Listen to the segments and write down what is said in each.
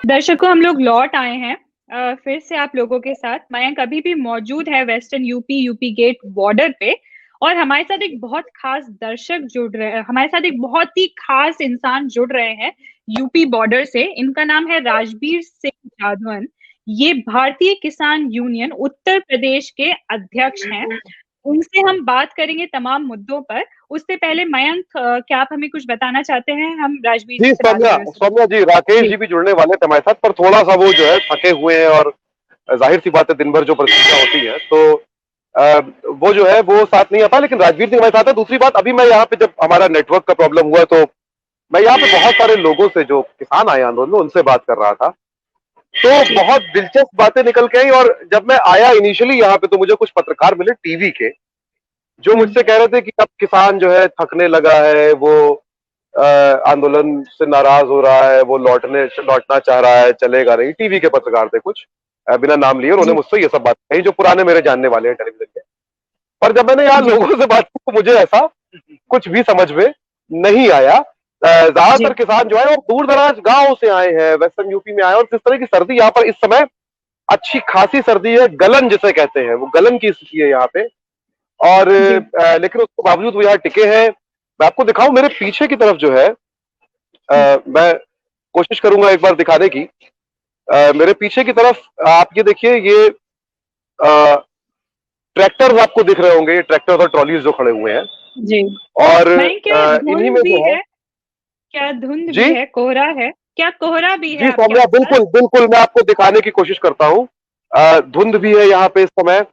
दर्शकों, हम लोग लौट आए हैं फिर से आप लोगों के साथ। मयंक अभी भी मौजूद है वेस्टर्न यूपी गेट बॉर्डर पे, और हमारे साथ एक बहुत खास दर्शक जुड़ रहे हैं, हमारे साथ एक बहुत ही खास इंसान जुड़ रहे हैं यूपी बॉर्डर से। इनका नाम है राजबीर सिंह जाधवन। ये भारतीय किसान यूनियन उत्तर प्रदेश के अध्यक्ष हैं। उनसे हम बात करेंगे तमाम मुद्दों पर। उससे पहले मयंक, क्या आप हमें कुछ बताना चाहते हैं? हम राजबीर जी जी से बात सौम्या, कर सौम्या जी, राकेश जी जी भी जुड़ने वाले थे हमारे साथ, पर थोड़ा सा वो जो है थके हुए हैं, और जाहिर सी बात है दिन भर जो परिस्थितियां होती है तो वो जो है वो साथ नहीं आ पाया। लेकिन राजवीर सिंह हमारे साथ है। दूसरी बात, अभी मैं यहाँ पे जब हमारा नेटवर्क का प्रॉब्लम हुआ तो मैं यहाँ पे बहुत सारे लोगों से जो किसान आए आंदोलन में उनसे बात कर रहा था, तो बहुत दिलचस्प बातें निकल के आई। और जब मैं आया इनिशियली यहाँ पे तो मुझे कुछ पत्रकार मिले टीवी के, जो मुझसे कह रहे थे कि अब किसान जो है थकने लगा है, वो आंदोलन से नाराज हो रहा है, वो लौटना चाह रहा है, चलेगा नहीं। टीवी के पत्रकार थे कुछ, बिना नाम लिए, उन्होंने जी मुझसे ये सब बात कही, जो पुराने मेरे जानने वाले हैं टेलीविजन के। पर जब मैंने यहाँ जी लोगों से बात की तो मुझे ऐसा कुछ भी समझ में नहीं आया। जी ज्यादातर किसान जो है वो दूर दराज गांव से आए हैं, वेस्टर्न यूपी में आए, और जिस तरह की सर्दी यहाँ पर इस समय, अच्छी खासी सर्दी है, गलन जिसे कहते हैं, वो गलन की स्थिति है यहाँ पे। और जी लेकिन उसके बावजूद वो यहाँ टिके हैं। मैं आपको दिखाऊं, मेरे पीछे की तरफ जो है, मैं कोशिश करूंगा एक बार दिखाने की। मेरे पीछे की तरफ आप ये देखिए, ये ट्रैक्टर्स आपको दिख रहे होंगे, ये ट्रैक्टर्स और ट्रॉलीज जो खड़े हुए हैं। जी। और मैं क्या इन्हीं धुंध में भी जो है, है? क्या धुंध भी जी है, कोहरा है? क्या कोहरा भी है जी आपके सौम्या, आसपास? बिल्कुल बिल्कुल, मैं आपको दिखाने की कोशिश करता हूँ। धुंध भी है यहाँ पे इस समय।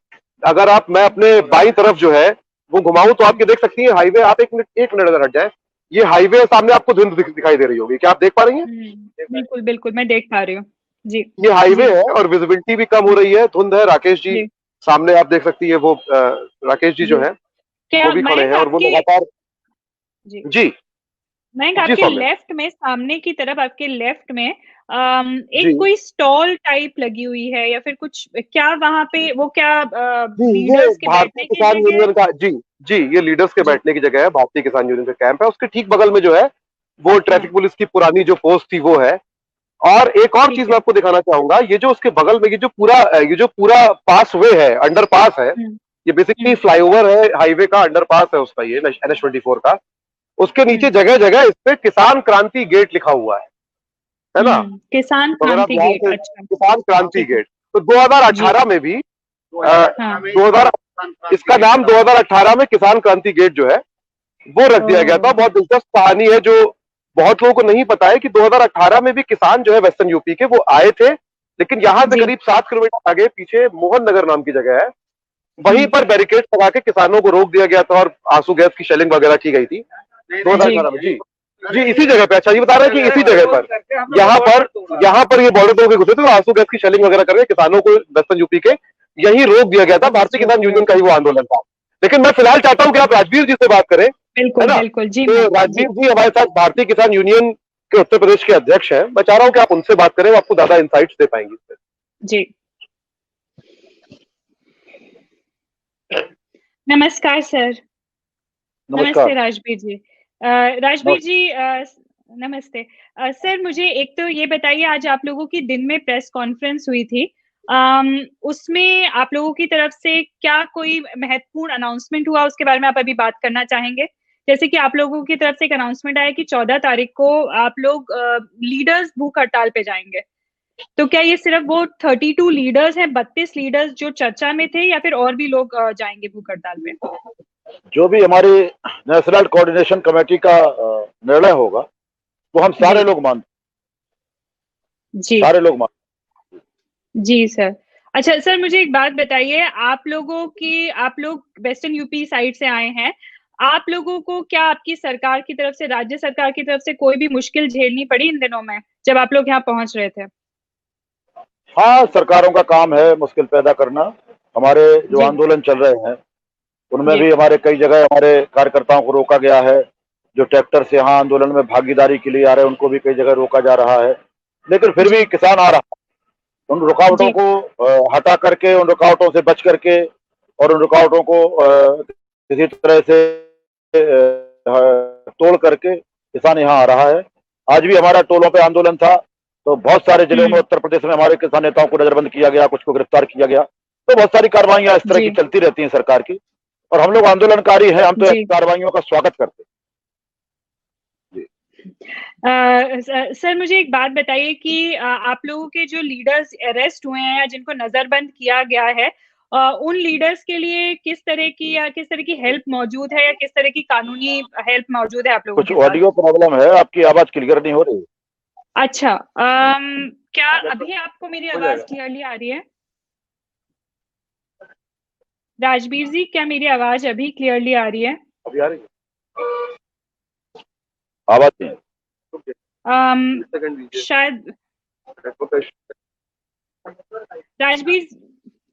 अगर मैं अपने बाईं तरफ जो है वो घुमाऊं तो आपके देख सकती है हाईवे। आप एक मिनट अगर हट जाए, ये हाईवे सामने आपको धुंध दिखाई दे रही होगी, क्या आप देख पा रही हैं? बिल्कुल बिल्कुल, मैं देख पा रही हूँ। जी ये हाईवे जी है और विजिबिलिटी भी कम हो रही है, धुंध है। राकेश जी जी सामने आप देख सकती है, वो राकेश जी जो जी। है वो क्या भी खड़े मयंक हैं, और वो आपके लगातार। जी जी मयंक, जी आपके सौम्या लेफ्ट में, सामने की तरफ आपके लेफ्ट में जी एक कोई स्टॉल टाइप लगी हुई है या फिर कुछ, क्या वहां पे वो क्या जी, ये लीडर्स के भारतीय बैठने की किसान जगह है? यूनियन का, जी जी, ये लीडर्स के जी बैठने की जगह है, भारतीय किसान यूनियन का कैंप है। उसके ठीक बगल में जो है वो हाँ, ट्रैफिक पुलिस की पुरानी जो पोस्ट थी वो है। और एक और चीज ठीक मैं है। आपको दिखाना चाहूंगा, ये जो उसके बगल में ये जो पूरा पास वे है, अंडर पास है, हम्म ये बेसिकली हम्म फ्लाईओवर है, हाईवे का अंडर पास है उसका, ये NH-24 का। उसके नीचे हम्म जगह जगह इस पे किसान क्रांति गेट लिखा हुआ है ना? किसान तो अगर आप क्रांति ध्यान गेट, से, अच्छा। किसान क्रांति ठीक है। गेट, तो जी 2018 में भी, हाँ। 2000, इसका नाम 2018 में किसान क्रांति गेट जो है वो रख दिया गया था। ओ बहुत दिलचस्प कहानी है, जो बहुत लोगों को नहीं पता है कि 2018 में भी किसान जो है वेस्टर्न यूपी के वो आए थे, लेकिन यहां से जी करीब 7 किलोमीटर आगे पीछे मोहन नगर नाम की जगह है, वहीं हम्म पर बैरिकेड लगा के किसानों को रोक दिया गया था और आंसू गैस की शेलिंग वगैरह की गई थी जी 2018 में। जी जी, इसी जगह पे। अच्छा, ये बता रहे हैं कि इसी जगह पर, यहाँ पर ये बॉर्डर तोड़ के घुसे थे और आंसू गैस की शेलिंग वगैरह करके किसानों को वेस्टर्न यूपी के यही रोक दिया गया था। भारतीय रोक किसान दिया यूनियन का गया। ही वो आंदोलन था। लेकिन मैं फिलहाल चाहता हूं कि आप राजवीर जी से बात करें, है बिल्कुल ना? बिल्कुल, जी तो मैं जी राजवीर जी हमारे साथ भारतीय किसान यूनियन के उत्तर प्रदेश के अध्यक्ष हैं। मैं चाह रहा हूं कि आप उनसे बात करें, वो आपको ज्यादा इंसाइट्स दे पाएंगे इससे। जी। नमस्कार सर। नमस्ते नमस्कार। राजबीर जी। राजबीर नमस्कार। जी, नमस्ते। सर, मुझे एक तो ये बताइए, आज आप लोगों की दिन में प्रेस कॉन्फ्रेंस हुई थी, उसमें आप लोगों की तरफ से क्या कोई महत्वपूर्ण अनाउंसमेंट हुआ, उसके बारे में आप अभी बात करना चाहेंगे? जैसे कि आप लोगों की तरफ से एक अनाउंसमेंट आया कि 14 तारीख को आप लोग लीडर्स भूख हड़ताल पे जाएंगे। तो क्या ये सिर्फ वो 32 लीडर्स हैं, 32 लीडर्स जो चर्चा में थे, या फिर और भी लोग जाएंगे भूख हड़ताल पे? जो भी हमारी नेशनल कोऑर्डिनेशन कमेटी का निर्णय होगा वो हम जी जी सारे लोग मान। जी सर। अच्छा सर, मुझे एक बात बताइए, आप लोग वेस्टर्न यूपी साइड से आए हैं, आप लोगों को क्या आपकी सरकार की तरफ से, राज्य सरकार की तरफ से कोई भी मुश्किल झेलनी पड़ी इन दिनों में जब आप लोग यहाँ पहुंच रहे थे? हाँ, सरकारों का काम है मुश्किल पैदा करना। हमारे जो जी आंदोलन चल रहे हैं उनमें जी भी हमारे कई जगह हमारे कार्यकर्ताओं को रोका गया है। जो ट्रैक्टर से यहाँ आंदोलन में भागीदारी के लिए आ रहे हैं उनको भी कई जगह रोका जा रहा है, लेकिन फिर भी जी किसान आ रहा है। उन रुकावटों जी को हटा करके, उन रुकावटों से बच करके और उन रुकावटों को किसी तरह से तोड़ करके किसान यहाँ आ रहा है। आज भी हमारा टोलों पे आंदोलन था, तो बहुत सारे जिलों में उत्तर प्रदेश में हमारे किसान नेताओं को नजरबंद किया गया, कुछ को गिरफ्तार किया गया। तो बहुत सारी कार्रवाइयां इस तरह जी की चलती रहती हैं सरकार की, और हम लोग आंदोलनकारी हैं, हम तो जी। ऐसी कार्रवाइयों का स्वागत करते हैं। सर मुझे एक बात बताइए कि आप लोगों के जो लीडर्स अरेस्ट हुए हैं या जिनको नजरबंद किया गया है, उन लीडर्स के लिए किस तरह की हेल्प मौजूद है या किस तरह की कानूनी हेल्प मौजूद है आप लोगों कुछ के साथ? ऑडियो प्रॉब्लम है, आपकी आवाज क्लियर नहीं हो रही। अच्छा, क्या अभी आपको मेरी आवाज क्लियरली आ रही है? राजवीर जी, क्या मेरी आवाज अभी क्लियरली आ रही है? अभी आ रही है आवाज नहीं है। शायद राजवीर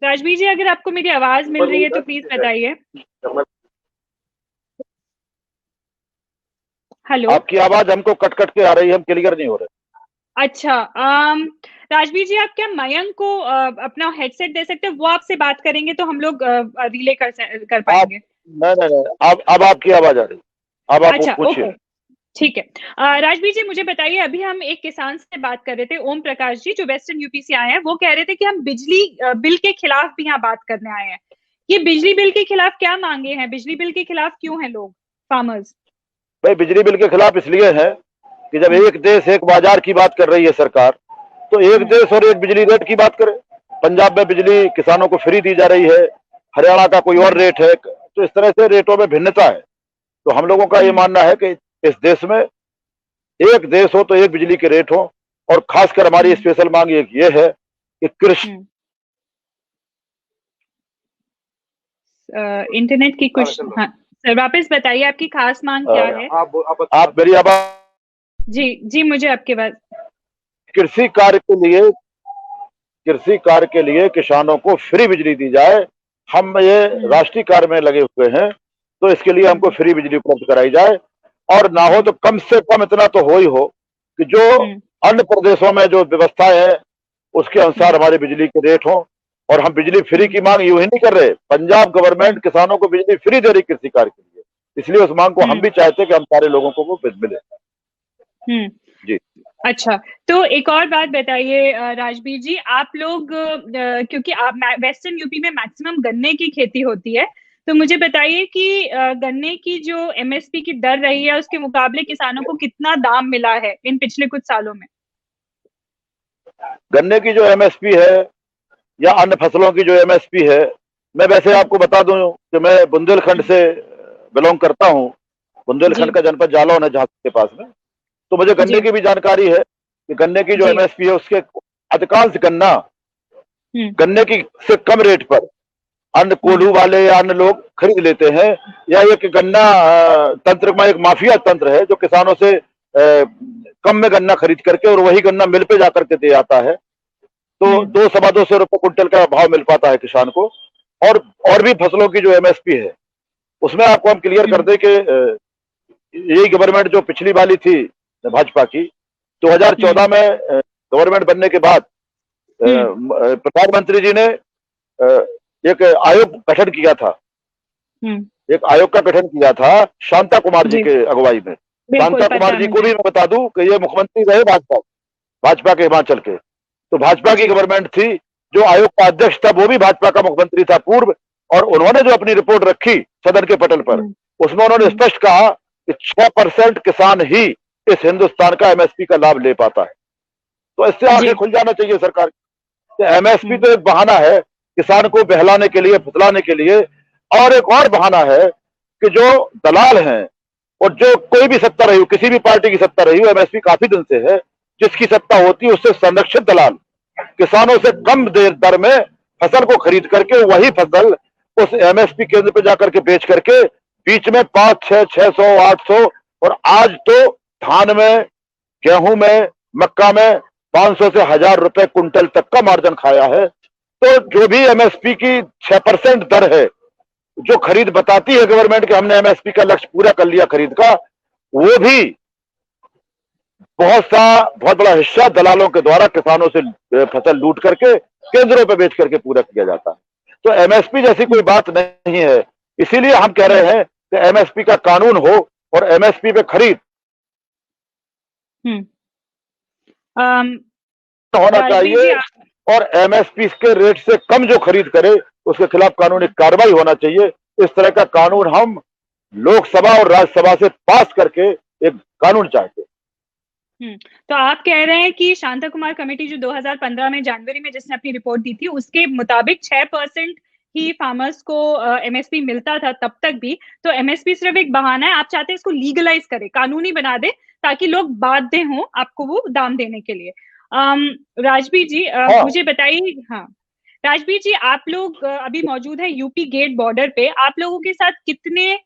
राजवीर जी, अगर आपको मेरी आवाज मिल रही है तो प्लीज बताइए। हेलो, आपकी आवाज हमको कट कट के आ रही है, हम क्लियर नहीं हो रहे। अच्छा, राजवीर जी, आप क्या मयंक को अपना हेडसेट दे सकते हैं? वो आपसे बात करेंगे तो हम लोग रिले कर पाएंगे। नहीं, अब आपकी आवाज आ रही, अब आप अच्छा, पूछिए। ओके, ठीक है। राजवीर जी, मुझे बताइए, अभी हम एक किसान से बात कर रहे थे, ओम प्रकाश जी, जो वेस्टर्न यूपी से आए हैं। वो कह रहे थे कि हम बिजली बिल के खिलाफ भी यहाँ बात करने आए हैं। ये बिजली बिल के खिलाफ क्या मांगे हैं? बिजली बिल के खिलाफ क्यों हैं लोग, फार्मर्स? भाई, बिजली बिल के खिलाफ इसलिए है कि जब एक देश एक बाजार की बात कर रही है सरकार, तो एक देश और एक बिजली रेट की बात करे। पंजाब में बिजली किसानों को फ्री दी जा रही है, हरियाणा का कोई और रेट है, तो इस तरह से रेटों में भिन्नता है। तो हम लोगों का ये मानना है कि इस देश में एक देश हो तो एक बिजली के रेट हो, और खासकर हमारी स्पेशल मांग एक ये है कि कृषि इंटरनेट की कुछ, हाँ सर, वापस बताइए आपकी खास मांग क्या है? आप मेरी आवाज? जी, मुझे आपके बात। कृषि कार्य के लिए किसानों को फ्री बिजली दी जाए। हम ये राष्ट्रीय कार्य में लगे हुए हैं, तो इसके लिए हमको फ्री बिजली उपलब्ध कराई जाए, और ना हो तो कम से कम इतना तो हो ही हो कि जो अन्य प्रदेशों में जो व्यवस्था है उसके अनुसार हमारे बिजली के रेट हो। और हम बिजली फ्री की मांग यूं ही नहीं कर रहे, पंजाब गवर्नमेंट किसानों को बिजली फ्री दे रही कृषि कार्य के लिए, इसलिए उस मांग को हम भी चाहते हैं कि हम सारे लोगों को वो मिले। जी, अच्छा, तो एक और बात बताइए राजवीर जी, आप लोग क्योंकि आप वेस्टर्न यूपी में मैक्सिमम गन्ने की खेती होती है, तो मुझे बताइए कि गन्ने की जो एमएसपी की दर रही है उसके मुकाबले किसानों को कितना दाम मिला है इन पिछले कुछ सालों में? गन्ने की जो एमएसपी है या अन्य फसलों की जो एमएसपी है, मैं वैसे आपको बता दूं कि मैं बुंदेलखंड से बिलोंग करता हूं। बुंदेलखंड का जनपद जालौन है झांसी के पास में, तो मुझे गन्ने की भी जानकारी है कि गन्ने की जो एमएसपी है उसके अधिकांश गन्ना गन्ने की से कम रेट पर अन्य कोल्हू वाले या अन्य लोग खरीद लेते हैं, या एक गन्ना तंत्र में एक माफिया तंत्र है जो किसानों से कम में गन्ना खरीद करके और वही गन्ना मिल पे जाकर के दे आता है। तो 200-250 रुपए कुंटल का भाव मिल पाता है किसान को। और भी फसलों की जो एमएसपी है उसमें आपको हम क्लियर कर दें कि यही गवर्नमेंट जो पिछली वाली थी भाजपा की, 2014 में गवर्नमेंट बनने के बाद प्रधानमंत्री जी ने एक आयोग गठन किया था, एक आयोग का गठन किया था शांता कुमार जी के अगुवाई में। शांता कुमार जी को भी मैं बता दूं कि ये मुख्यमंत्री रहे भाजपा के हिमाचल के, तो भाजपा की गवर्नमेंट थी। जो आयोग का अध्यक्ष था वो भी भाजपा का मुख्यमंत्री था पूर्व, और उन्होंने जो अपनी रिपोर्ट रखी सदन के पटल पर, उसमें उन्होंने स्पष्ट कहा कि 6% किसान ही इस हिंदुस्तान का एमएसपी का लाभ ले पाता है। तो इससे आगे खुल जाना चाहिए सरकार। एमएसपी तो एक बहाना है किसान को बहलाने के लिए, फुसलाने के लिए, और एक और बहाना है कि जो दलाल हैं और जो कोई भी सत्ता रही हो, किसी भी पार्टी की सत्ता रही हो, एमएसपी काफी दिन से है, जिसकी सत्ता होती है उससे संरक्षित दलाल किसानों से कम दर में फसल को खरीद करके वही फसल उस एमएसपी केंद्र पे जाकर के बेच करके बीच में 500, 600, 800, और आज तो धान में, गेहूं में, मक्का में 500 से 1000 रुपए कुंटल तक का मार्जिन खाया है। तो जो भी एमएसपी की 6% दर है, जो खरीद बताती है गवर्नमेंट कि हमने एमएसपी का लक्ष्य पूरा कर लिया खरीद का, वो भी बहुत बड़ा हिस्सा दलालों के द्वारा किसानों से फसल लूट करके केंद्रों पे बेच करके पूरा किया जाता है। तो एमएसपी जैसी कोई बात नहीं है। इसीलिए हम कह रहे हैं कि एमएसपी का कानून हो और एमएसपी पे खरीद होना चाहिए, और एमएसपी के रेट से कम जो खरीद करे उसके खिलाफ कानूनी कार्रवाई होना चाहिए। इस तरह का कानून हम लोकसभा और राज्यसभा से पास करके एक कानून चाहते हैं। तो आप कह रहे हैं कि शांता कुमार कमेटी जो 2015 में जनवरी में जिसने अपनी रिपोर्ट दी थी, उसके मुताबिक 6% ही फार्मर्स को एमएसपी मिलता था तब तक भी। तो एमएसपी सिर्फ एक बहाना है, आप चाहते हैं इसको लीगलाइज करें, कानूनी बना दे, ताकि लोग बाध्य हों आपको वो दाम देने के लिए। राजबीर जी, मुझे बताइए। हाँ राजबीर जी, आप लोग अभी मौजूद है यूपी गेट बॉर्डर पे। आप लोगों के साथ कितने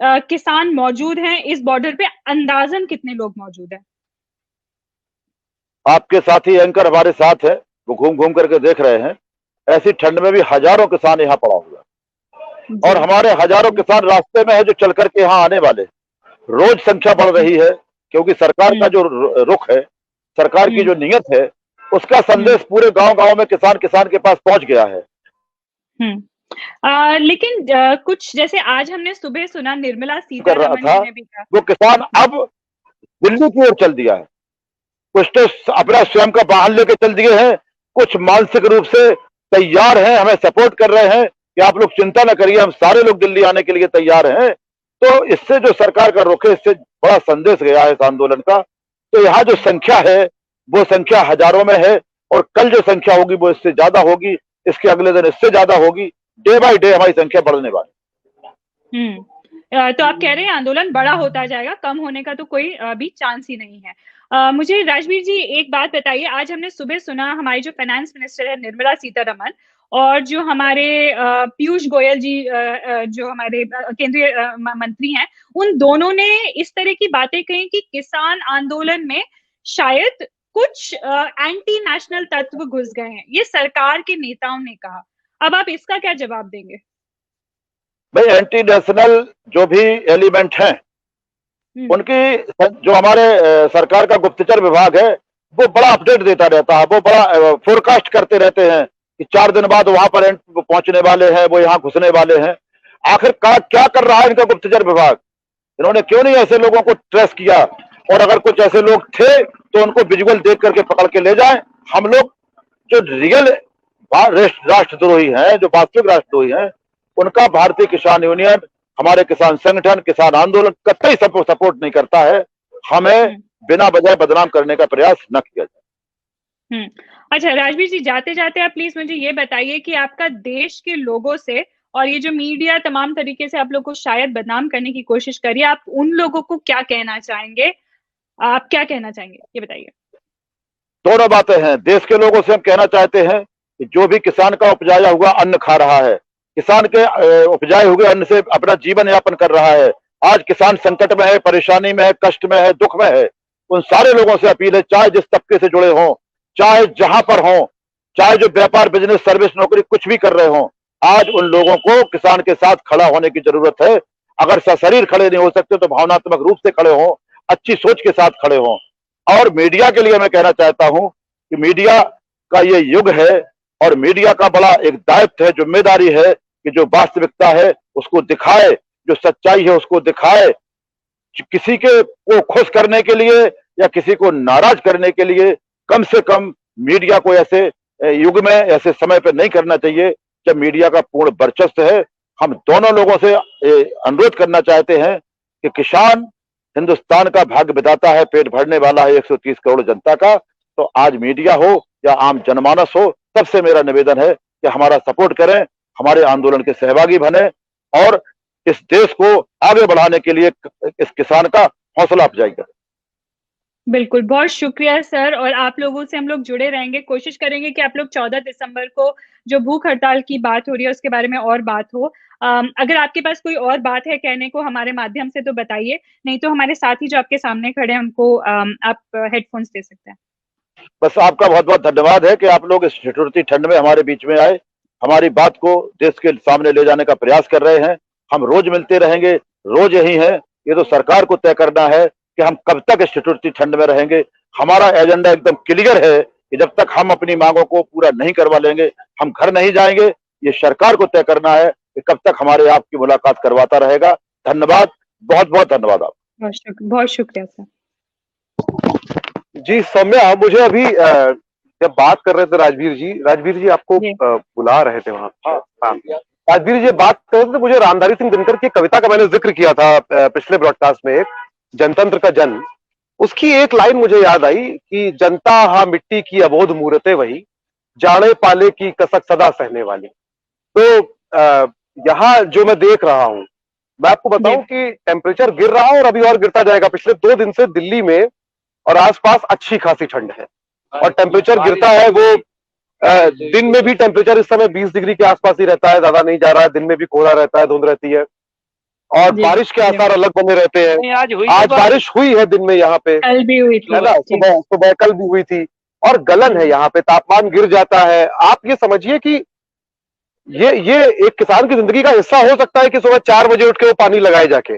किसान मौजूद हैं इस बॉर्डर पे? अंदाजन कितने लोग मौजूद हैं? आपके साथी एंकर हमारे साथ है, वो घूम घूम करके देख रहे हैं। ऐसी ठंड में भी हजारों किसान यहाँ पड़ा हुआ, और हमारे हजारों किसान रास्ते में है जो चल करके यहाँ आने वाले। रोज संख्या बढ़ रही है, क्योंकि सरकार का जो रुख है, सरकार की जो नीयत है, उसका संदेश पूरे गांव-गांव में किसान के पास पहुंच गया है। लेकिन कुछ जैसे आज हमने सुबह सुना निर्मला सीतारमण जी ने भी कहा, वो किसान अब दिल्ली की ओर चल दिया है। कुछ तो अपना स्वयं का वाहन लेके चल दिए हैं, कुछ मानसिक रूप से तैयार हैं, हमें सपोर्ट कर रहे हैं कि आप लोग चिंता न करिए, हम सारे लोग दिल्ली आने के लिए तैयार हैं। तो इससे जो सरकार का रुख है, इससे बड़ा संदेश गया है इस आंदोलन का। तो यहाँ जो संख्या है वो संख्या हजारों में है, और कल जो संख्या होगी वो इससे ज्यादा होगी, इसके अगले दिन इससे ज्यादा होगी। डे बाय डे हमारी संख्या बढ़ने वाली। तो आप कह रहे हैं आंदोलन बड़ा होता जाएगा, कम होने का तो कोई भी चांस ही नहीं है। मुझे राजबीर जी एक बात बताइए, आज हमने सुबह सुना हमारी जो फाइनेंस मिनिस्टर है निर्मला सीतारमण, और जो हमारे पीयूष गोयल जी जो हमारे केंद्रीय मंत्री हैं, उन दोनों ने इस तरह की बातें कही कि किसान आंदोलन में शायद कुछ एंटी नेशनल तत्व घुस गए हैं। ये सरकार के नेताओं ने कहा। अब आप इसका क्या जवाब देंगे? भाई, एंटी नेशनल जो भी एलिमेंट हैं, उनकी जो हमारे सरकार का गुप्तचर विभाग है, वो बड़ा अपडेट देता रहता है, वो बड़ा फोरकास्ट करते रहते हैं कि 4 दिन बाद वहां पर पहुंचने वाले हैं, वो यहाँ घुसने वाले हैं। आखिर क्या कर रहा है इनका गुप्तचर विभाग? इन्होंने क्यों नहीं ऐसे लोगों को ट्रेस किया? और अगर कुछ ऐसे लोग थे तो उनको विजुअल देख करके पकड़ के ले जाए। हम लोग जो रियल राष्ट्रद्रोही हैं, जो वास्तविक राष्ट्रद्रोही हैं, उनका भारतीय किसान यूनियन, हमारे किसान संगठन, किसान आंदोलन कतई सपोर्ट नहीं करता है। हमें बिना वजह बदनाम करने का प्रयास न किया जाए। अच्छा राजबीर जी, जाते जाते आप प्लीज मुझे ये बताइए कि आपका देश के लोगों से, और ये जो मीडिया तमाम तरीके से आप लोग को शायद बदनाम करने की कोशिश करिए, आप उन लोगों को क्या कहना चाहेंगे? आप क्या कहना चाहेंगे ये बताइए। दोनों बातें हैं। देश के लोगों से हम कहना चाहते हैं कि जो भी किसान का उपजाया हुआ अन्न खा रहा है, किसान के उपजाए हुए अन्न से अपना जीवन यापन कर रहा है, आज किसान संकट में है, परेशानी में है, कष्ट में है, दुख में है, उन सारे लोगों से अपील है, चाहे जिस तबके से जुड़े हों, चाहे जहां पर हों, चाहे जो व्यापार, बिजनेस, सर्विस, नौकरी कुछ भी कर रहे हों, आज उन लोगों को किसान के साथ खड़ा होने की जरूरत है। अगर सशरीर खड़े नहीं हो सकते तो भावनात्मक रूप से खड़े हों, अच्छी सोच के साथ खड़े हों। और मीडिया के लिए मैं कहना चाहता हूं कि मीडिया का ये युग है, और मीडिया का बड़ा एक दायित्व है, जिम्मेदारी है कि जो वास्तविकता है उसको दिखाए, जो सच्चाई है उसको दिखाए। किसी को खुश करने के लिए या किसी को नाराज करने के लिए कम से कम मीडिया को ऐसे युग में, ऐसे समय पर नहीं करना चाहिए जब मीडिया का पूर्ण वर्चस्व है। हम दोनों लोगों से अनुरोध करना चाहते हैं कि किसान हिंदुस्तान का भाग्य बिताता है, पेट भरने वाला है 130 करोड़ जनता का। तो आज मीडिया हो या आम जनमानस हो, सबसे मेरा निवेदन है कि हमारा सपोर्ट करें, हमारे आंदोलन के सहभागी बने, और इस देश को आगे बढ़ाने के लिए इस किसान का हौसला अफजाई करें। बिल्कुल, बहुत शुक्रिया सर, और आप लोगों से हम लोग जुड़े रहेंगे, कोशिश करेंगे कि आप लोग 14 दिसंबर को जो भूख हड़ताल की बात हो रही है उसके बारे में और बात हो। अगर आपके पास कोई और बात है कहने को हमारे माध्यम से तो बताइए, नहीं तो हमारे साथी जो आपके सामने खड़े हैं उनको आप हेडफोन्स दे सकते हैं। बस आपका बहुत बहुत धन्यवाद है कि आप लोग इस ठिठुरती ठंड में हमारे बीच में आए, हमारी बात को देश के सामने ले जाने का प्रयास कर रहे हैं। हम रोज मिलते रहेंगे, रोज यही है। ये तो सरकार को तय करना है कि हम कब तक इस ठिठुरती ठंड में रहेंगे। हमारा एजेंडा एकदम क्लियर है कि जब तक हम अपनी मांगों को पूरा नहीं करवा लेंगे हम घर नहीं जाएंगे। ये सरकार को तय करना है कि कब तक हमारे आपकी मुलाकात करवाता रहेगा। धन्यवाद, बहुत बहुत धन्यवाद। आप बहुत शुक्रिया सर। जी सौम्या, मुझे अभी जब बात कर रहे थे राजवीर जी आपको बुला रहे थे वहां। हाँ, राजवीर जी बात कर रहे थे, मुझे रामधारी सिंह दिनकर की कविता का मैंने जिक्र किया था पिछले ब्रॉडकास्ट में, एक जनतंत्र का जन। उसकी एक लाइन मुझे याद आई कि जनता हा मिट्टी की अबोध मूरतें वही, जाने पाले की कसक सदा सहने वाली। तो यहाँ जो मैं देख रहा हूँ, मैं आपको बताऊं कि टेम्परेचर गिर रहा है और अभी और गिरता जाएगा। पिछले 2 दिन से दिल्ली में और आसपास अच्छी खासी ठंड है और टेम्परेचर गिरता है। वो दिन में भी टेम्परेचर इस समय 20 डिग्री के आसपास ही रहता है, ज्यादा नहीं जा रहा है। दिन में भी कोहरा रहता है, धुंध रहती है और बारिश के आसार अलग बने रहते हैं। आज बारिश हुई है दिन में, यहाँ पे कल भी हुई थी, है ना, सुबह कल भी हुई थी। और गलन है यहाँ पे, तापमान गिर जाता है। आप ये समझिए कि ये एक किसान की जिंदगी का हिस्सा हो सकता है कि सुबह 4 बजे उठ के वो पानी लगाए जाके,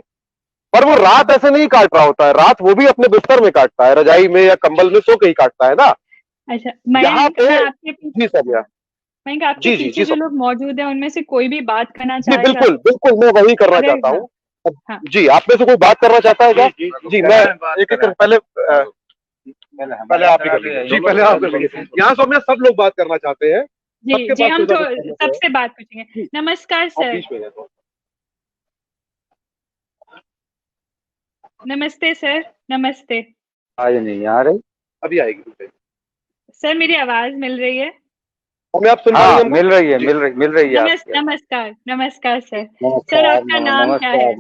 पर वो रात ऐसे नहीं काट रहा होता है। रात वो भी अपने बिस्तर में काटता है, रजाई में या कंबल में सो के ही काटता है ना। अच्छा, यहाँ पे जी सर, आपके पीछे जो लोग मौजूद हैं उनमें से कोई भी बात करना चाहे? बिल्कुल बिल्कुल, मैं वही करना चाहता हूँ। हाँ। जी, आप में से कोई बात करना चाहता है क्या? जी मैं एक एक पहले आप ही कर लीजिए। जी पहले आप कर लीजिए। यहाँ सौम्या सब लोग बात करना चाहते हैं। जी हम तो सबसे बात पूछेंगे। नमस्कार सर। नमस्ते सर। नमस्ते। आज नहीं आ रही, अभी आएगी सर। मेरी आवाज मिल रही है? हमें आप सुन पा रही हैं? मिल रही है। नमस्कार सर। सर आपका नाम क्या है?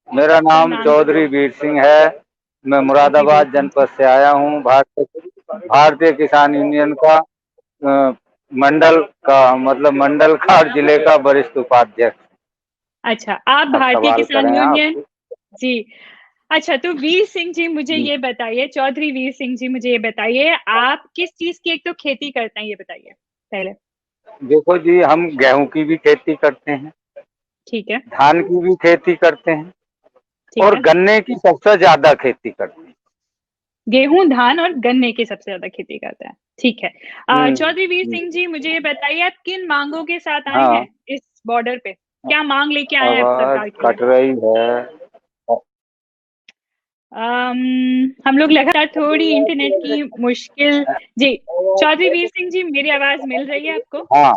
मेरा नाम चौधरी वीर सिंह है। मैं मुरादाबाद जनपद से आया हूँ। भारतीय किसान यूनियन का मंडल का जिले का वरिष्ठ उपाध्यक्ष। अच्छा, आप भारतीय किसान यूनियन जी। अच्छा, तो वीर सिंह जी मुझे ये बताइए, चौधरी वीर सिंह जी मुझे ये बताइए, आप किस चीज की एक तो खेती करते हैं, ये बताइए पहले। देखो जी, हम गेहूं की भी खेती करते हैं, ठीक है, धान की भी खेती करते हैं और गन्ने की सबसे ज्यादा खेती करते हैं। गेहूं, धान और गन्ने की सबसे ज्यादा खेती करते हैं, ठीक है। चौधरी वीर सिंह जी मुझे ये बताइए, आप किन मांगों के साथ आए हैं इस बॉर्डर पे? क्या मांग लेके आए हैं सरकार के? कट रही है। हम लोग लगातार थोड़ी इंटरनेट की मुश्किल। जी चौधरी वीर सिंह जी, मेरी आवाज मिल रही है आपको? हाँ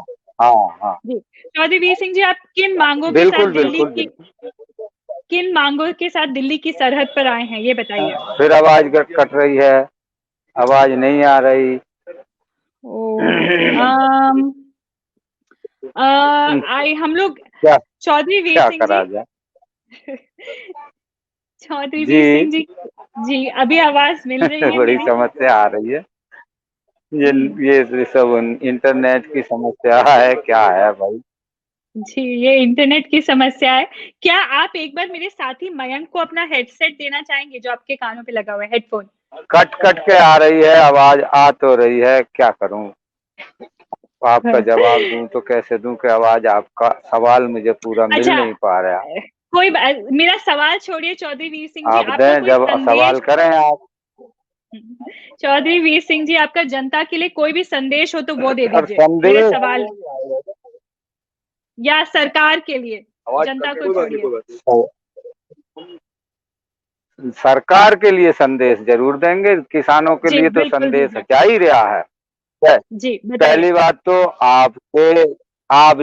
जी चौधरी वीर सिंह जी, आप किन मांगों के साथ दिल्ली की सरहद पर आए हैं, ये बताइए। फिर आवाज कट रही है, आवाज नहीं आ रही। हम लोग चौधरी वीर सिंह जी चौधरी वीर सिंह जी अभी आवाज मिल रही है? बड़ी समस्या आ रही है। ये सब इंटरनेट की समस्या है, क्या है भाई? जी ये इंटरनेट की समस्या है। क्या आप एक बार मेरे साथी मयंक को अपना हेडसेट देना चाहेंगे जो आपके कानों पे लगा हुआ है, हेडफोन? कट के आ रही है आवाज, आ तो रही है, क्या करूं? आपका जवाब दूं तो कैसे दूं कि आवाज, आपका सवाल मुझे पूरा मिल नहीं पा रहा। कोई मेरा सवाल छोड़िए चौधरी वीर सिंह जी, आप दें जब सवाल करें आप। चौधरी वीर सिंह जी, आपका जनता के लिए कोई भी संदेश हो तो वो दे दीजिए। मेरे सवाल या सरकार के लिए, जनता को छोड़िए। सरकार के लिए संदेश जरूर देंगे, किसानों के लिए तो संदेश क्या ही रहा है। जी पहली बात तो आप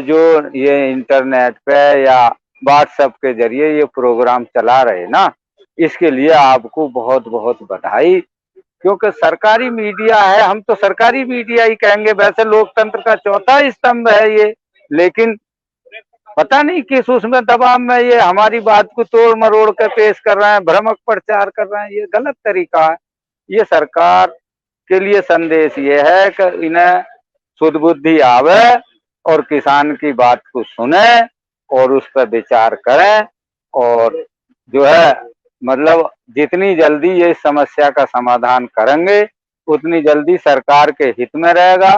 जो ये इंटरनेट पे या व्हाट्सएप के जरिए ये प्रोग्राम चला रहे ना, इसके लिए आपको बहुत बहुत बधाई। क्योंकि सरकारी मीडिया है, हम तो सरकारी मीडिया ही कहेंगे। वैसे लोकतंत्र का चौथा स्तंभ है ये, लेकिन पता नहीं किस उसमें दबाव में ये हमारी बात को तोड़ मरोड़ कर पेश कर रहे हैं, भ्रामक प्रचार कर रहे हैं। ये गलत तरीका है। ये सरकार के लिए संदेश ये है कि इन्हें शुद्ध बुद्धि आवे और किसान की बात को सुने और उस पर विचार करें, और जो है मतलब जितनी जल्दी ये समस्या का समाधान करेंगे उतनी जल्दी सरकार के हित में रहेगा।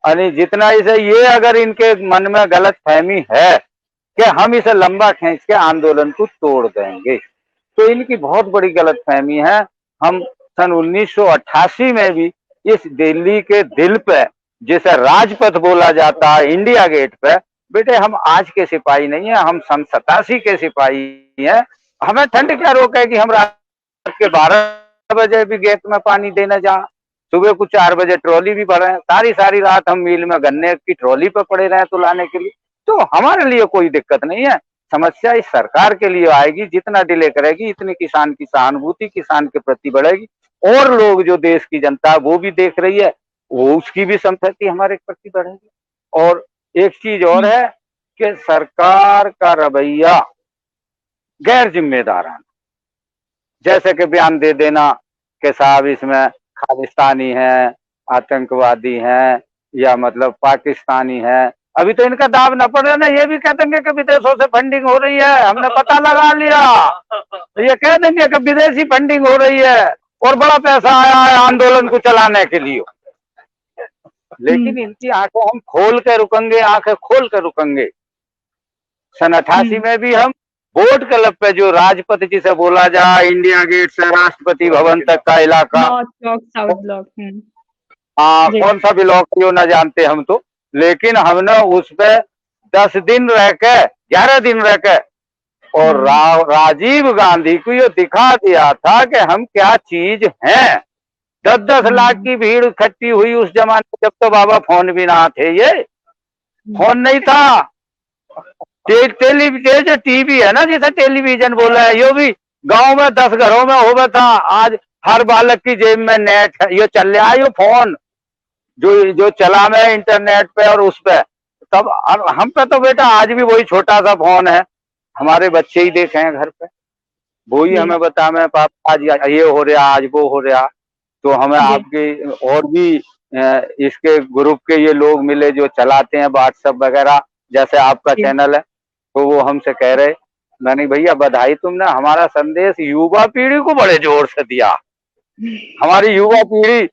यानी जितना इसे ये अगर इनके मन में गलत फहमी है कि हम इसे लंबा खींच के आंदोलन को तोड़ देंगे, तो इनकी बहुत बड़ी गलतफहमी है। हम सन 1988 में भी इस दिल्ली के दिल पे, जिसे राजपथ बोला जाता है, इंडिया गेट पे, बेटे हम आज के सिपाही नहीं है, हम सन 87 के सिपाही हैं। हमें ठंड क्या रोके कि हम रात के 12 बजे भी गेट में पानी देने जा, सुबह को 4 बजे ट्रॉली भी भरे, सारी रात हम मिल में गन्ने की ट्रॉली पे पड़े रहे तो लाने के लिए। तो हमारे लिए कोई दिक्कत नहीं है। समस्या इस सरकार के लिए आएगी, जितना डिले करेगी इतनी किसान की सहानुभूति किसान के प्रति बढ़ेगी, और लोग जो देश की जनता वो भी देख रही है, वो उसकी भी संपत्ति हमारे प्रति बढ़ेगी। और एक चीज और है कि सरकार का रवैया गैर जिम्मेदाराना, जैसे कि बयान दे देना कि साहब इसमें खालिस्तानी है, आतंकवादी हैं, या मतलब पाकिस्तानी है। अभी तो इनका दाव न पड़ रहा ना, ये भी कह देंगे कि विदेशों से फंडिंग हो रही है, हमने पता लगा लिया। ये कह देंगे कि विदेशी फंडिंग हो रही है और बड़ा पैसा आया है आंदोलन को चलाने के लिए। लेकिन इनकी आंखें हम खोल के रुकेंगे, आंखें खोल के रुकेंगे। सन 88 में भी हम बोट क्लब पे, जो राजपथ जिसे बोला जाए, इंडिया गेट से राष्ट्रपति भवन तक का इलाका, नॉर्थ ब्लॉक, साउथ ब्लॉक, हाँ कौन सा ब्लॉक जो न जानते हम तो, लेकिन हमने उस पे 10 दिन रह के, 11 दिन रह के, और राजीव गांधी को ये दिखा दिया था कि हम क्या चीज हैं। 10-10 लाख की भीड़ इकट्ठी हुई उस जमाने में, जब तो बाबा फोन भी ना थे, ये फोन नहीं था। जो टीवी है ना, जिसे टेलीविजन बोला है, यो भी गांव में 10 घरों में होगा था। आज हर बालक की जेब में नेट है, ये चल रहा है, ये फोन जो चला में इंटरनेट पे और उस पे। तब हम पे तो बेटा आज भी वही छोटा सा फोन है, हमारे बच्चे ही देखे हैं घर पे, वो ही हमें बता में पापा आज ये हो रहा, आज वो हो रहा। तो हमें आपके और भी इसके ग्रुप के ये लोग मिले जो चलाते हैं व्हाट्सएप वगैरह, जैसे आपका चैनल है, तो वो हमसे कह रहे, मैंने भैया बधाई, तुमने हमारा संदेश युवा पीढ़ी को बड़े जोर से दिया। हमारी युवा पीढ़ी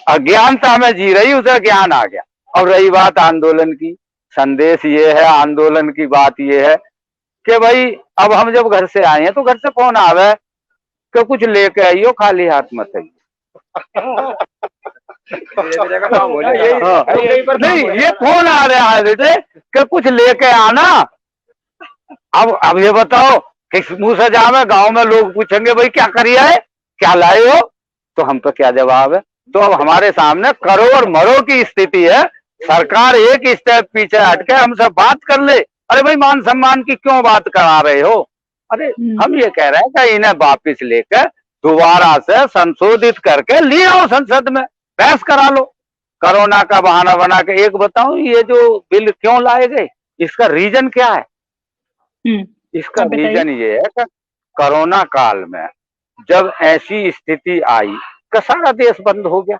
अज्ञानता में जी रही, उसे ज्ञान आ गया। अब रही बात आंदोलन की, संदेश ये है, आंदोलन की बात ये है कि भाई अब हम जब घर से आए हैं तो घर से फोन आवे कि कुछ लेके आइयो, खाली हाथ मत आइयो। नहीं, ये फोन आ रहा है बेटे कि कुछ लेके आना। अब ये बताओ किस मुंह से जावे, गांव में लोग पूछेंगे भाई क्या करिए है, क्या लाए हो, तो हम पे क्या जवाब है। तो अब हमारे सामने करो और मरो की स्थिति है। सरकार एक स्टेप पीछे हटके हमसे बात कर ले। अरे भाई मान सम्मान की क्यों बात करा रहे हो? अरे हम ये कह रहे हैं कि इन्हें वापिस लेकर दोबारा से संशोधित करके ले आओ, संसद में बहस करा लो। कोरोना का बहाना बना के, एक बताऊं ये जो बिल क्यों लाए गए, इसका रीजन क्या है? इसका रीजन ये है कि कोरोना काल में जब ऐसी स्थिति आई कि सारा देश बंद हो गया,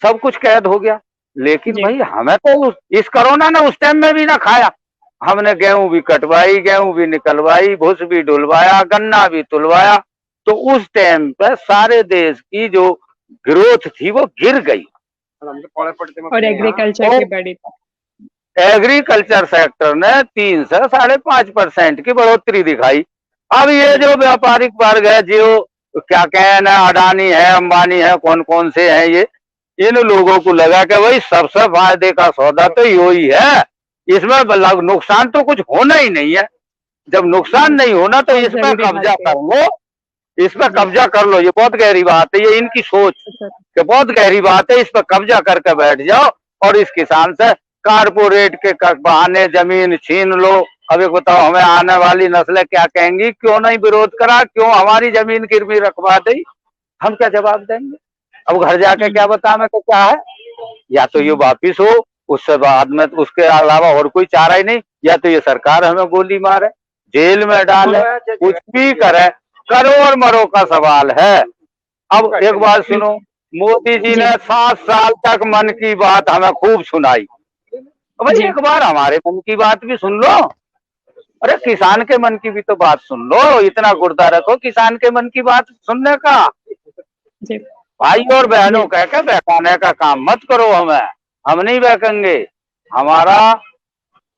सब कुछ कैद हो गया, लेकिन भाई हमें तो इस कोरोना ने उस टाइम में भी ना खाया। हमने गेहूं भी कटवाई, गेहूं भी निकलवाई, भूस भी डुलवाया, गन्ना भी तुलवाया। तो उस टाइम पर सारे देश की जो ग्रोथ थी वो गिर गई। और एग्रीकल्चर की बड़ी, एग्रीकल्चर सेक्टर ने 3 से 5.5% की बढ़ोतरी दिखाई। अब ये जो व्यापारिक वर्ग है, जो क्या कहना है, अडानी है, अंबानी है, कौन कौन से हैं ये, इन लोगों को लगा कि भाई सबसे फायदे का सौदा तो यही है, इसमें नुकसान तो कुछ होना ही नहीं है। जब नुकसान नहीं होना तो इस पर कब्जा कर लो, इस पर कब्जा कर लो। ये बहुत गहरी बात है, ये इनकी सोच कि बहुत गहरी बात है, इस पर कब्जा करके बैठ जाओ और इस किसान से कारपोरेट के बहाने जमीन छीन लो। अब एक बताओ, हमें आने वाली नस्लें क्या कहेंगी, क्यों नहीं विरोध करा, क्यों हमारी जमीन गिरवी रखवा दी? हम क्या जवाब देंगे? अब घर जाके क्या बताना कि क्या है, या तो ये वापिस हो, उससे बाद में उसके अलावा और कोई चारा ही नहीं, या तो ये सरकार हमें गोली मारे, जेल में डाले, कुछ भी करे, करो और मरो का सवाल है। अब एक बात सुनो, मोदी जी ने 7 साल तक मन की बात हमें खूब सुनाई, तो भाई जी एक बार हमारे मन की बात भी सुन लो। अरे किसान के मन की भी तो बात सुन लो, इतना गुर्दा रखो किसान के मन की बात सुनने का। जी भाई और बहनों जी कह के बहकाने का काम मत करो हमें, हम नहीं बहकेंगे। हमारा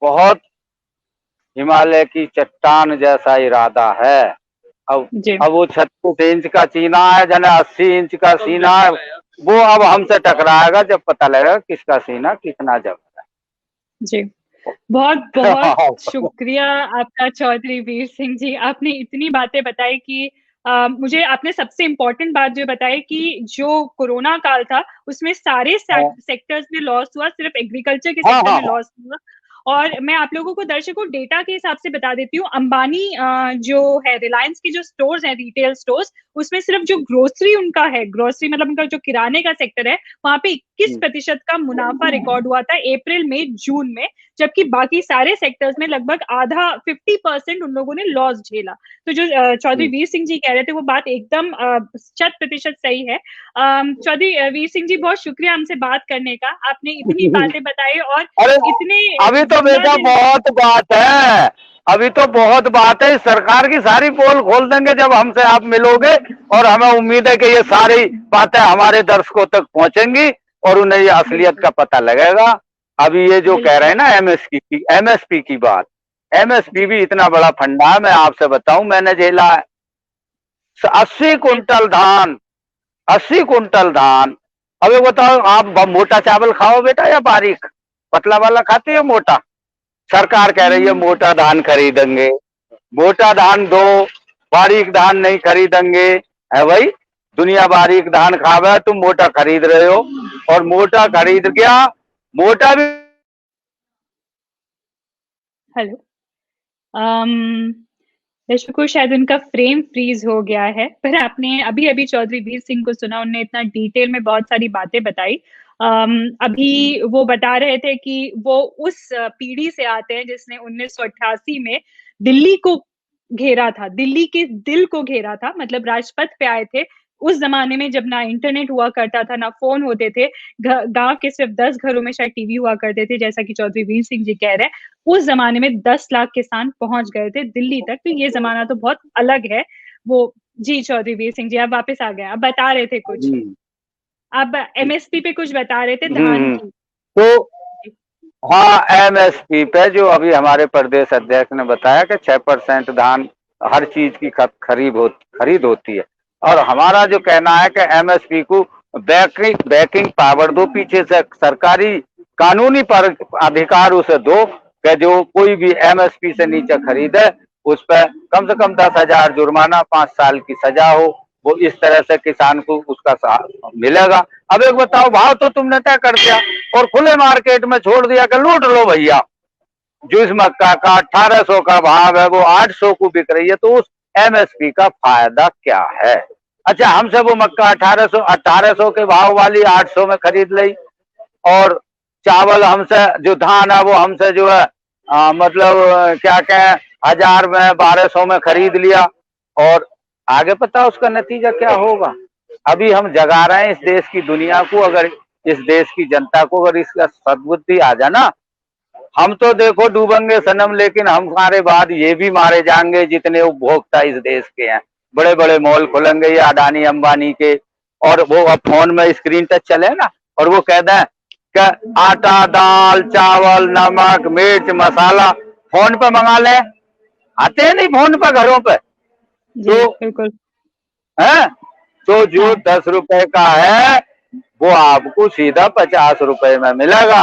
बहुत हिमालय की चट्टान जैसा इरादा है। अब जी अब वो 36 इंच का सीना है, जने 80 इंच का सीना है, वो अब हमसे टकराएगा जब पता लगेगा किसका सीना कितना जबरदस्त जी। बहुत बहुत है। शुक्रिया आपका चौधरी वीर सिंह जी, आपने इतनी बातें बताई कि मुझे आपने सबसे इम्पोर्टेंट बात जो बताई कि जो कोरोना काल था उसमें सारे सेक्टर्स में लॉस हुआ, सिर्फ एग्रीकल्चर के हाँ सेक्टर हाँ में लॉस हुआ। और मैं आप लोगों को दर्शकों डेटा के हिसाब से बता देती हूँ, अंबानी जो है रिलायंस की जो स्टोर्स हैं, रिटेल स्टोर्स, उसमें सिर्फ जो ग्रोसरी उनका है, ग्रोसरी मतलब उनका जो किराने का सेक्टर है, वहां पे 21% का मुनाफा रिकॉर्ड हुआ था अप्रैल में, जून में। जबकि बाकी सारे सेक्टर्स में लगभग आधा 50% उन लोगों ने लॉस झेला। तो जो चौधरी वीर सिंह जी कह रहे थे वो बात एकदम 100% सही है। चौधरी वीर सिंह जी, बहुत शुक्रिया हमसे बात करने का, आपने इतनी बातें बताई और अरे इतने अभी तो जिंदा बेटा दिल। बहुत बात है, अभी तो बहुत बात है। सरकार की सारी पोल खोल देंगे जब हमसे आप मिलोगे, और हमें उम्मीद है कि ये सारी बातें हमारे दर्शकों तक पहुंचेंगी और उन्हें ये असलियत का पता लगेगा। अभी ये जो कह रहे हैं ना एमएसपी की बात, एमएसपी भी इतना बड़ा फंडा है। मैं आपसे बताऊं, मैंने झेला है 80 कुंटल धान, 80 कुंटल धान। अब ये बताओ, आप मोटा चावल खाओ बेटा या बारीक? पतला वाला खाते हो मोटा? सरकार कह रही है मोटा धान खरीदेंगे, मोटा धान दो, बारीक धान नहीं खरीदेंगे। है भाई, दुनिया बारीक धान खावे, तुम मोटा खरीद रहे हो, और मोटा खरीद गया, मोटा भी। हेलो, दर्शकों शायद उनका फ्रेम फ्रीज हो गया है, पर आपने अभी अभी चौधरी वीर सिंह को सुना, उन्होंने इतना डिटेल में बहुत सारी बातें बताई। अभी वो बता रहे थे कि वो उस पीढ़ी से आते हैं जिसने 1988 में दिल्ली को घेरा था, दिल्ली के दिल को घेरा था, मतलब राजपथ पे आए थे। उस जमाने में जब ना इंटरनेट हुआ करता था, ना फोन होते थे, गांव के सिर्फ 10 घरों में शायद टीवी हुआ करते थे, जैसा कि चौधरी वीर सिंह जी कह रहे हैं। उस जमाने में 10 लाख किसान पहुंच गए थे दिल्ली तक, तो ये जमाना तो बहुत अलग है। वो जी चौधरी वीर सिंह जी, आप वापस आ गए, आप बता रहे थे कुछ, आप एमएसपी पे कुछ बता रहे थे धान की। तो हाँ, एमएसपी पे जो अभी हमारे प्रदेश अध्यक्ष ने बताया कि 6% धान हर चीज की खरीद होती है। और हमारा जो कहना है कि एमएसपी को बैकिंग पावर दो, पीछे से सरकारी कानूनी पर अधिकार उसे दो कि जो कोई भी एमएसपी से नीचे खरीदे उस पर कम से कम 10,000 जुर्माना, 5 साल की सजा हो। वो इस तरह से किसान को उसका मिलेगा। अब एक बताओ, भाव तो तुमने तय कर दिया और खुले मार्केट में छोड़ दिया कि लूट लो भैया। जो इस मक्का का 1800 का भाव है वो 800 को बिक रही है, तो उस एमएसपी का फायदा क्या है? अच्छा, हमसे वो मक्का 1800 के भाव वाली 800 में खरीद ली, और चावल हमसे जो धान है वो हमसे जो है मतलब क्या कहें 1000 में 1200 में खरीद लिया, और आगे पता उसका नतीजा क्या होगा? अभी हम जगा रहे हैं इस देश की दुनिया को, अगर इस देश की जनता को अगर इसका सद्बुद्धि आ जाए ना, हम तो देखो डूबेंगे सनम, लेकिन हमारे बाद ये भी मारे जाएंगे जितने उपभोक्ता इस देश के हैं। बड़े बड़े मॉल खुलेंगे ये अडानी अंबानी के, और वो अब फोन में स्क्रीन टच चले ना, और वो कहते हैं कि आटा, दाल, चावल, नमक, मिर्च, मसाला फोन पे मंगा ले। आते हैं नहीं फोन पे घरों पे? जी तो बिल्कुल है, तो जो हाँ 10 रुपए का है वो आपको सीधा 50 रुपए में मिलेगा।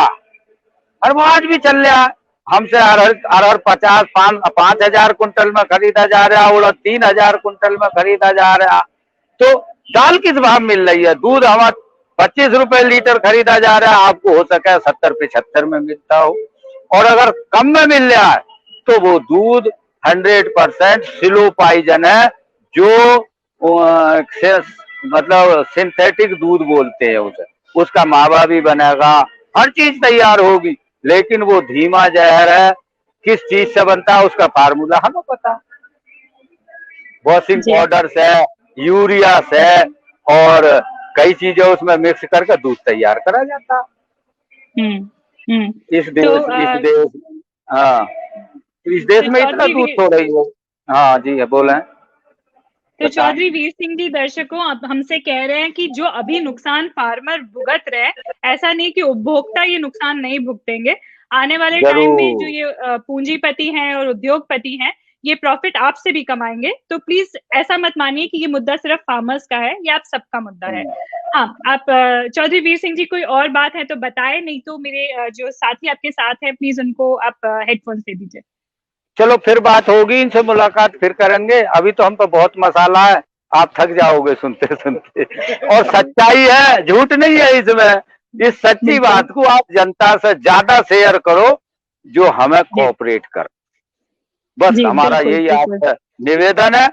और वो आज भी चल रहा है। हमसे अरहर 5,000 कुंटल में खरीदा जा रहा है, उड़द 3,000 कुंटल में खरीदा जा रहा। तो दाल किस भाव मिल रही है? दूध हमारा 25 रुपए लीटर खरीदा जा रहा है, आपको हो सके 70-75 में मिलता हो। और अगर कम में मिल रहा है तो वो दूध 100% स्लो पॉइजन है, जो मतलब सिंथेटिक दूध बोलते हैं उसे। उसका मावा भी बनेगा, हर चीज तैयार होगी, लेकिन वो धीमा जहर है। किस चीज से बनता है उसका फार्मूला हमें पता, वॉशिंग जी पाउडर से, यूरिया से, और कई चीजें उसमें मिक्स करके दूध तैयार करा जाता। इस देश तो इस देश हाँ, इस देश में इतना दूध हो रही है। हाँ जी, बोले। तो चौधरी वीर सिंह जी दर्शकों अब हमसे कह रहे हैं कि जो अभी नुकसान फार्मर भुगत रहे हैं, ऐसा नहीं कि उपभोक्ता ये नुकसान नहीं भुगतेंगे। आने वाले टाइम में जो ये पूंजीपति हैं और उद्योगपति हैं, ये प्रॉफिट आपसे भी कमाएंगे। तो प्लीज ऐसा मत मानिए कि ये मुद्दा सिर्फ फार्मर्स का है, ये आप सबका मुद्दा है। हाँ, आप चौधरी वीर सिंह जी कोई और बात है तो बताएं, नहीं तो मेरे जो साथी आपके साथ हैं प्लीज उनको आप हेडफोन्स दे दीजिए। चलो फिर बात होगी, इनसे मुलाकात फिर करेंगे। अभी तो हम पे बहुत मसाला है, आप थक जाओगे सुनते सुनते। और सच्चाई है, झूठ नहीं है इसमें। इस सच्ची बात को आप जनता से ज्यादा शेयर करो जो हमें कोऑपरेट कर। बस हमारा यही आपसे निवेदन है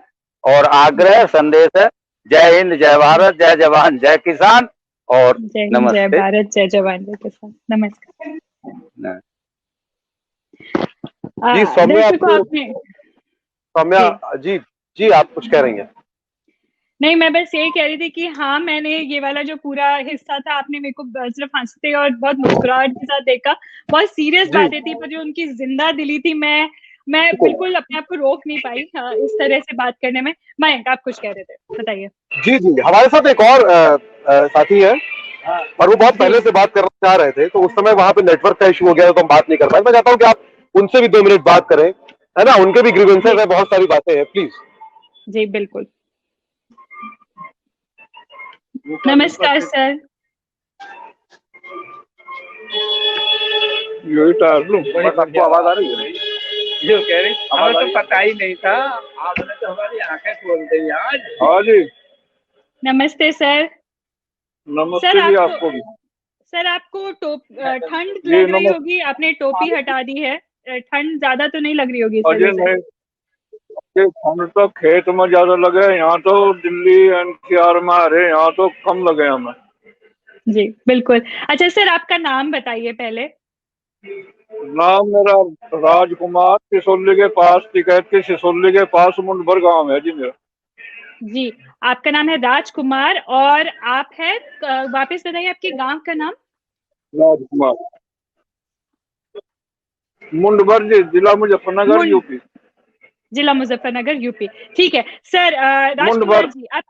और आग्रह संदेश है। जय हिंद, जय भारत, जय जवान, जय किसान और नमस्ते। जय भारत, जय जवान, जय किसान। नमस्कार जी। सौम्या जी जी आप कुछ कह रही हैं? नहीं, मैं बस यही कह रही थी कि हाँ, मैंने ये वाला जो पूरा हिस्सा था, आपने मेरे को सिर्फ हंसते और बहुत मुस्कुराहट के साथ देखा। बहुत सीरियस बातें थी, पर जो उनकी जिंदा दिली थी, मैं बिल्कुल अपने आप को रोक नहीं पाई इस तरह से बात करने में। मयंक, आप कुछ कह रहे थे, बताइए। जी जी, हमारे साथ एक और साथी है और वो बहुत पहले से बात करना चाह रहे थे, तो उस समय वहां पे नेटवर्क का इशू हो गया तो हम बात नहीं कर पाए। मैं चाहता हूँ कि आप उनसे भी 2 मिनट बात करें, है ना? उनके भी ग्रीवेंसेस है, बहुत सारी बातें हैं, प्लीज। जी बिल्कुल। नमस्कार सर। आपको आवाज आ रही है? जो कह रहे हमें तो पता ही नहीं था, आपने तो हमारी आंखें खोल दी आज। हाँ जी, नमस्ते सर। नमस्ते जी आपको भी। सर, आपको ठंड लग रही होगी, आपने टोपी हटा दी है, ठंड ज्यादा तो नहीं लग रही होगी? अजय नहीं, ठंड तो खेत में ज्यादा लगे, यहाँ तो दिल्ली एनसीआर में अरे यहाँ तो कम लगे हमें। जी बिल्कुल। अच्छा सर, आपका नाम बताइए पहले। नाम मेरा राजकुमार, सिसोली के पास, टिकैत के सिसोली के पास मुंडभर गांव है जी मेरा। जी, आपका नाम है राजकुमार और आप है, वापस बताइए आपके गांव का नाम। राजकुमार, मुंडभर जी, जिला मुजफ्फरनगर यूपी। जिला मुजफ्फरनगर यूपी, ठीक है सर। राजकुमार जी, आप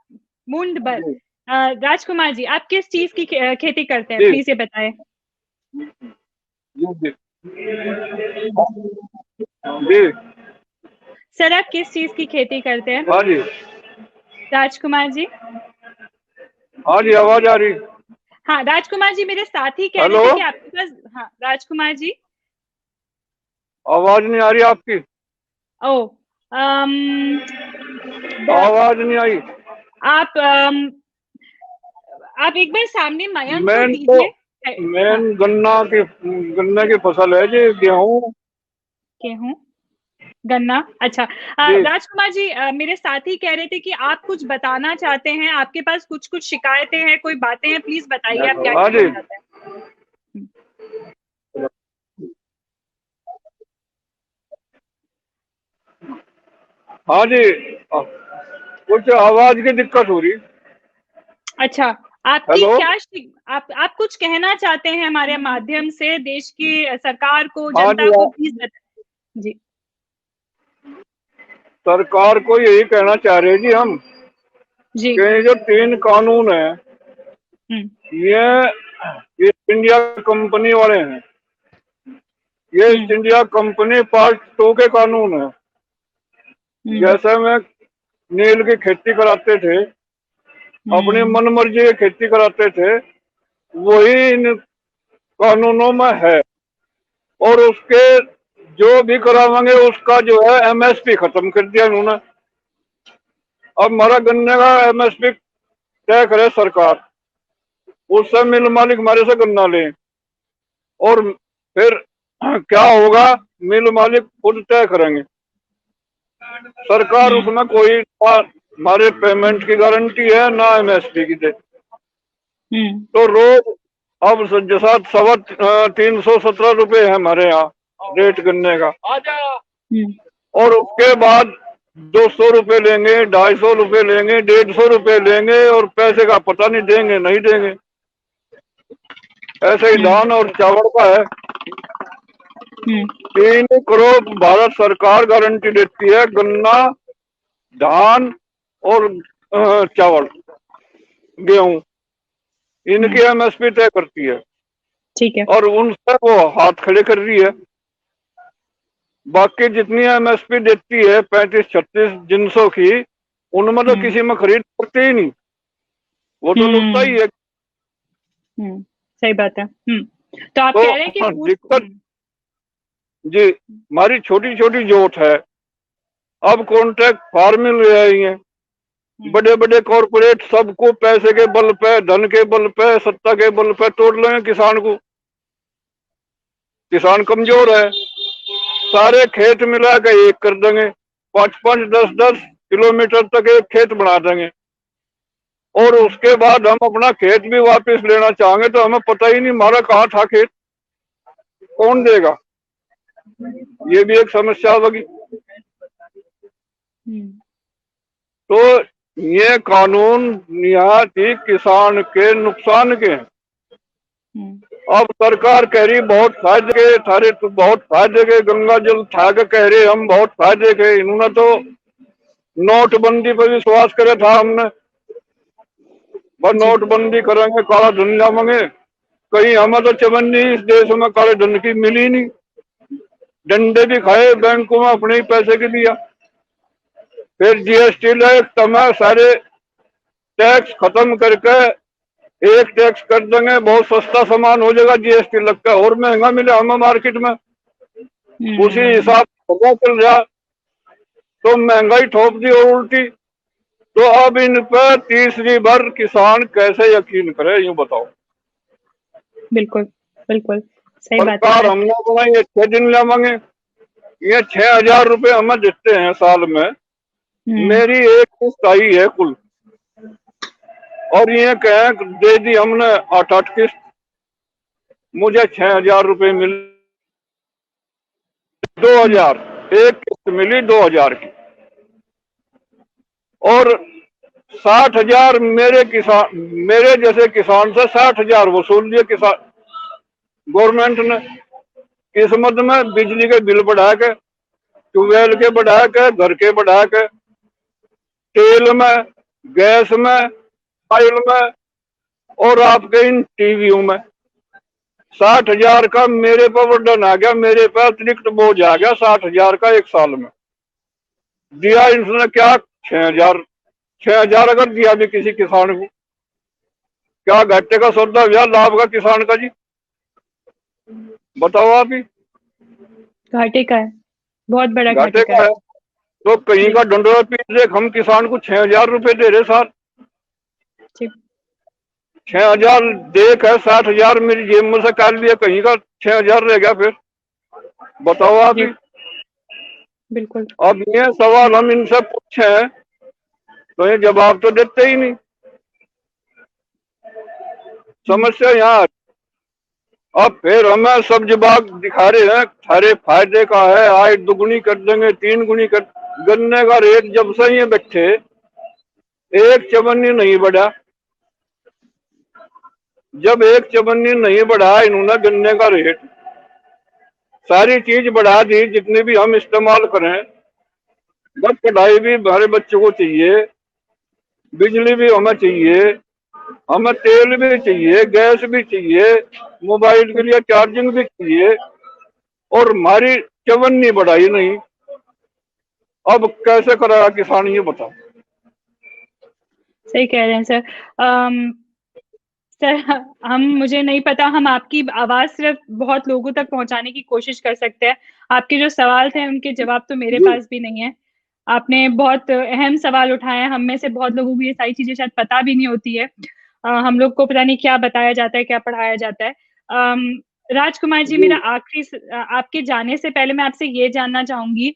मुंडभर। राजकुमार जी, आप किस चीज की खेती करते हैं, प्लीज ये बताएं। जी सर, आप किस चीज की खेती करते हैं? हाँ जी। राजकुमार जी। हाँ जी, आवाज आ रही? हाँ राजकुमार जी, मेरे साथी कह रहे थे कि आपके पास। हाँ राजकुमार जी, आवाज नहीं आ रही आपकी? ओ आवाज नहीं आई। आप एक बार सामने मयंक को दीजिए। मेन गन्ने की फसल है जी, गेहूं गन्ना। अच्छा राजकुमार जी, मेरे साथी कह रहे थे कि आप कुछ बताना चाहते हैं, आपके पास कुछ शिकायतें हैं, कोई बातें हैं, प्लीज बताइए आप क्या कहना चाहते हैं। हाँ जी, कुछ आवाज की दिक्कत हो रही। अच्छा, आपकी क्या आप कुछ कहना चाहते हैं हमारे माध्यम से देश की सरकार को, जनता को, प्लीज बताइए जी। सरकार को यही कहना चाह रहे जी हम जी कि जो 3 कानून है ये ईस्ट इंडिया कंपनी वाले हैं। ये ईस्ट इंडिया कंपनी पार्ट 2 के कानून है। जैसे में नील की खेती कराते थे, अपनी मन मर्जी की खेती कराते थे, वही इन कानूनों में है। और उसके जो भी करावेंगे उसका जो है एमएसपी खत्म कर दिया इन्होंने। अब हमारा गन्ने का एमएसपी तय करे सरकार, उससे मिल मालिक हमारे से गन्ना ले, और फिर क्या होगा मिल मालिक खुद तय करेंगे। सरकार उसमें कोई हमारे पेमेंट की गारंटी है ना एमएसपी की दे। तो रोज अब जैसा 317 रुपए है हमारे यहाँ रेट गन्ने का, और उसके बाद 200 रुपए लेंगे, 250 रुपए लेंगे, 150 रुपए लेंगे, और पैसे का पता नहीं देंगे नहीं देंगे। ऐसे ही धान और चावल का है। 3 करोड़ भारत सरकार गारंटी देती है, गन्ना, धान और चावल, गेहूं, इनकी एमएसपी तय करती है। ठीक है। और उनसे वो हाथ खड़े कर रही है। बाकी जितनी एमएसपी देती है 35-36 जिनसों की, उनमें तो किसी में खरीद करते ही नहीं, वो तो लुटता ही है। सही बात है। तो आप कह रहे हैं कि दिक्कत जी, हमारी छोटी छोटी जोत है, अब कॉन्ट्रैक्ट फार्मिंग ले आई है, बड़े बड़े कॉर्पोरेट सबको पैसे के बल पे, धन के बल पे, सत्ता के बल पे तोड़ लेंगे किसान को। किसान कमजोर है, सारे खेत मिला के एक कर देंगे, 5-5, 10-10 किलोमीटर तक एक खेत बना देंगे, और उसके बाद हम अपना खेत भी वापस लेना चाहेंगे तो हमें पता ही नहीं हमारा कहाँ था खेत, कौन देगा? ये भी एक समस्या होगी। तो ये कानून निहायत ही किसान के नुकसान के हैं। अब सरकार कह रही बहुत फायदे के, थारे तो बहुत फायदे के, गंगा जल था के कह रहे हम बहुत फायदे के। इन्होंने तो नोटबंदी पर विश्वास करे था हमने, बस नोटबंदी करेंगे, काला धन लाएंगे। कहीं हमें तो चवन्नी इस देश में काले धन की मिली नहीं, डंडे भी खाए बैंकों में अपने ही पैसे के दिया। फिर जीएसटी ले तमाम सारे टैक्स खत्म करके एक टैक्स कर देंगे, बहुत सस्ता सामान हो जाएगा, जीएसटी लगता है और महंगा मिले हमें मार्केट में, उसी हिसाब से पता चल रहा तो महंगाई ठोक दी और उल्टी। तो अब इन पर तीसरी बार किसान कैसे यकीन करे, यूं बताओ। बिल्कुल बिल्कुल सही बात है। सरकार हमने बोला ये 6 दिन लाएंगे, ये 6,000 रुपए हमें देते हैं साल में, मेरी एक किस्त आई है कुल, और ये कहें दे दी हमने 8-8 किस्त, मुझे 6,000 रुपए मिले, 2,000 एक किस्त मिली 2,000 की, और 60,000 मेरे जैसे किसान से 60,000 वसूल दिए किसान गवर्नमेंट ने। किस्मत में बिजली के बिल बढ़ा के, ट्यूबवेल के बढ़ा के, घर के बढ़ा के, तेल में, गैस में, ऑयल में, और आपके इन टीवियों में 60,000 का मेरे पर वर्डन आ गया, मेरे पर अतिरिक्त बोझ आ गया 60,000 का एक साल में। दिया इन्होंने क्या 6,000 अगर दिया भी किसी किसान को, क्या घाटे का सौदा हुआ लाभ का किसान का? जी बताओ आप ही। घाटे का है, बहुत बड़ा घाटे का है। तो कहीं का डंडोरा पीट देख, हम किसान को 6,000 रुपए दे रहे साल, 6,000 देख है, 60,000 मेरी जेब में से काट लिया, कहीं का 6,000 रह गया, फिर बताओ आप ही। बिल्कुल। अब ये सवाल हम इनसे पूछे तो ये जवाब तो देते ही नहीं। समस्या यहाँ अब फिर हमें सब जवाब दिखा रहे हैं सारे फायदे का है, आय दुगुनी कर देंगे, 3 गुनी कर। गन्ने का रेट जब से ये बैठे एक चवन्नी नहीं बढ़ा, जब एक चवन्नी नहीं बढ़ा इन्होंने गन्ने का रेट, सारी चीज बढ़ा दी जितनी भी हम इस्तेमाल करें। बस पढ़ाई भी हमारे बच्चों को चाहिए, बिजली भी हमें चाहिए, हमें तेल भी चाहिए, गैस भी चाहिए, मोबाइल के लिए चार्जिंग भी चाहिए, और हमारी चवन्नी बढ़ाई नहीं। अब कैसे करेगा किसान, ये बताओ। सही कह रहे हैं सर। सर मुझे नहीं पता, हम आपकी आवाज सिर्फ बहुत लोगों तक पहुंचाने की कोशिश कर सकते हैं। आपके जो सवाल थे उनके जवाब तो मेरे पास भी नहीं है। आपने बहुत अहम सवाल उठाए हैं, हम में से बहुत लोगों को ये सारी चीजें शायद पता भी नहीं होती है। हम लोग को पता नहीं क्या बताया जाता है, क्या पढ़ाया जाता है। राजकुमार जी, मेरा आखिरी आपके जाने से पहले मैं आपसे ये जानना चाहूंगी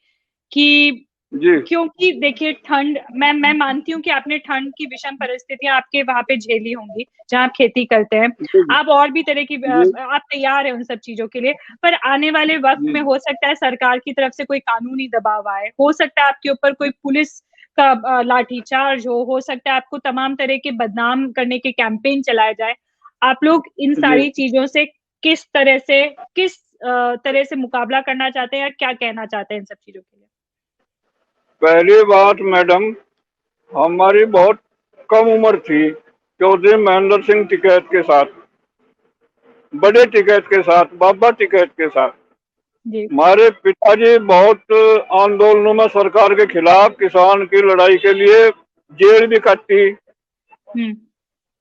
कि क्योंकि देखिए ठंड, मैं मानती हूँ कि आपने ठंड की विषम परिस्थितियां आपके वहां पे झेली होंगी जहां आप खेती करते हैं, आप और भी तरह की आप तैयार है उन सब चीजों के लिए। पर आने वाले वक्त में हो सकता है सरकार की तरफ से कोई कानूनी दबाव आए, हो सकता है आपके ऊपर कोई पुलिस का लाठीचार्ज हो सकता है आपको तमाम तरह के बदनाम करने के कैंपेन चलाए जाए। आप लोग इन सारी चीजों से किस तरह से, किस तरह से मुकाबला करना चाहते हैं या क्या कहना चाहते हैं इन सब चीजों के लिए? पहली बात मैडम, हमारी बहुत कम उम्र थी चौधरी महेंद्र सिंह टिकैत के साथ, बड़े टिकैत के साथ, बाबा टिकैत के साथ। जी। हमारे पिताजी बहुत आंदोलनों में सरकार के खिलाफ, किसान की लड़ाई के लिए जेल भी काटी।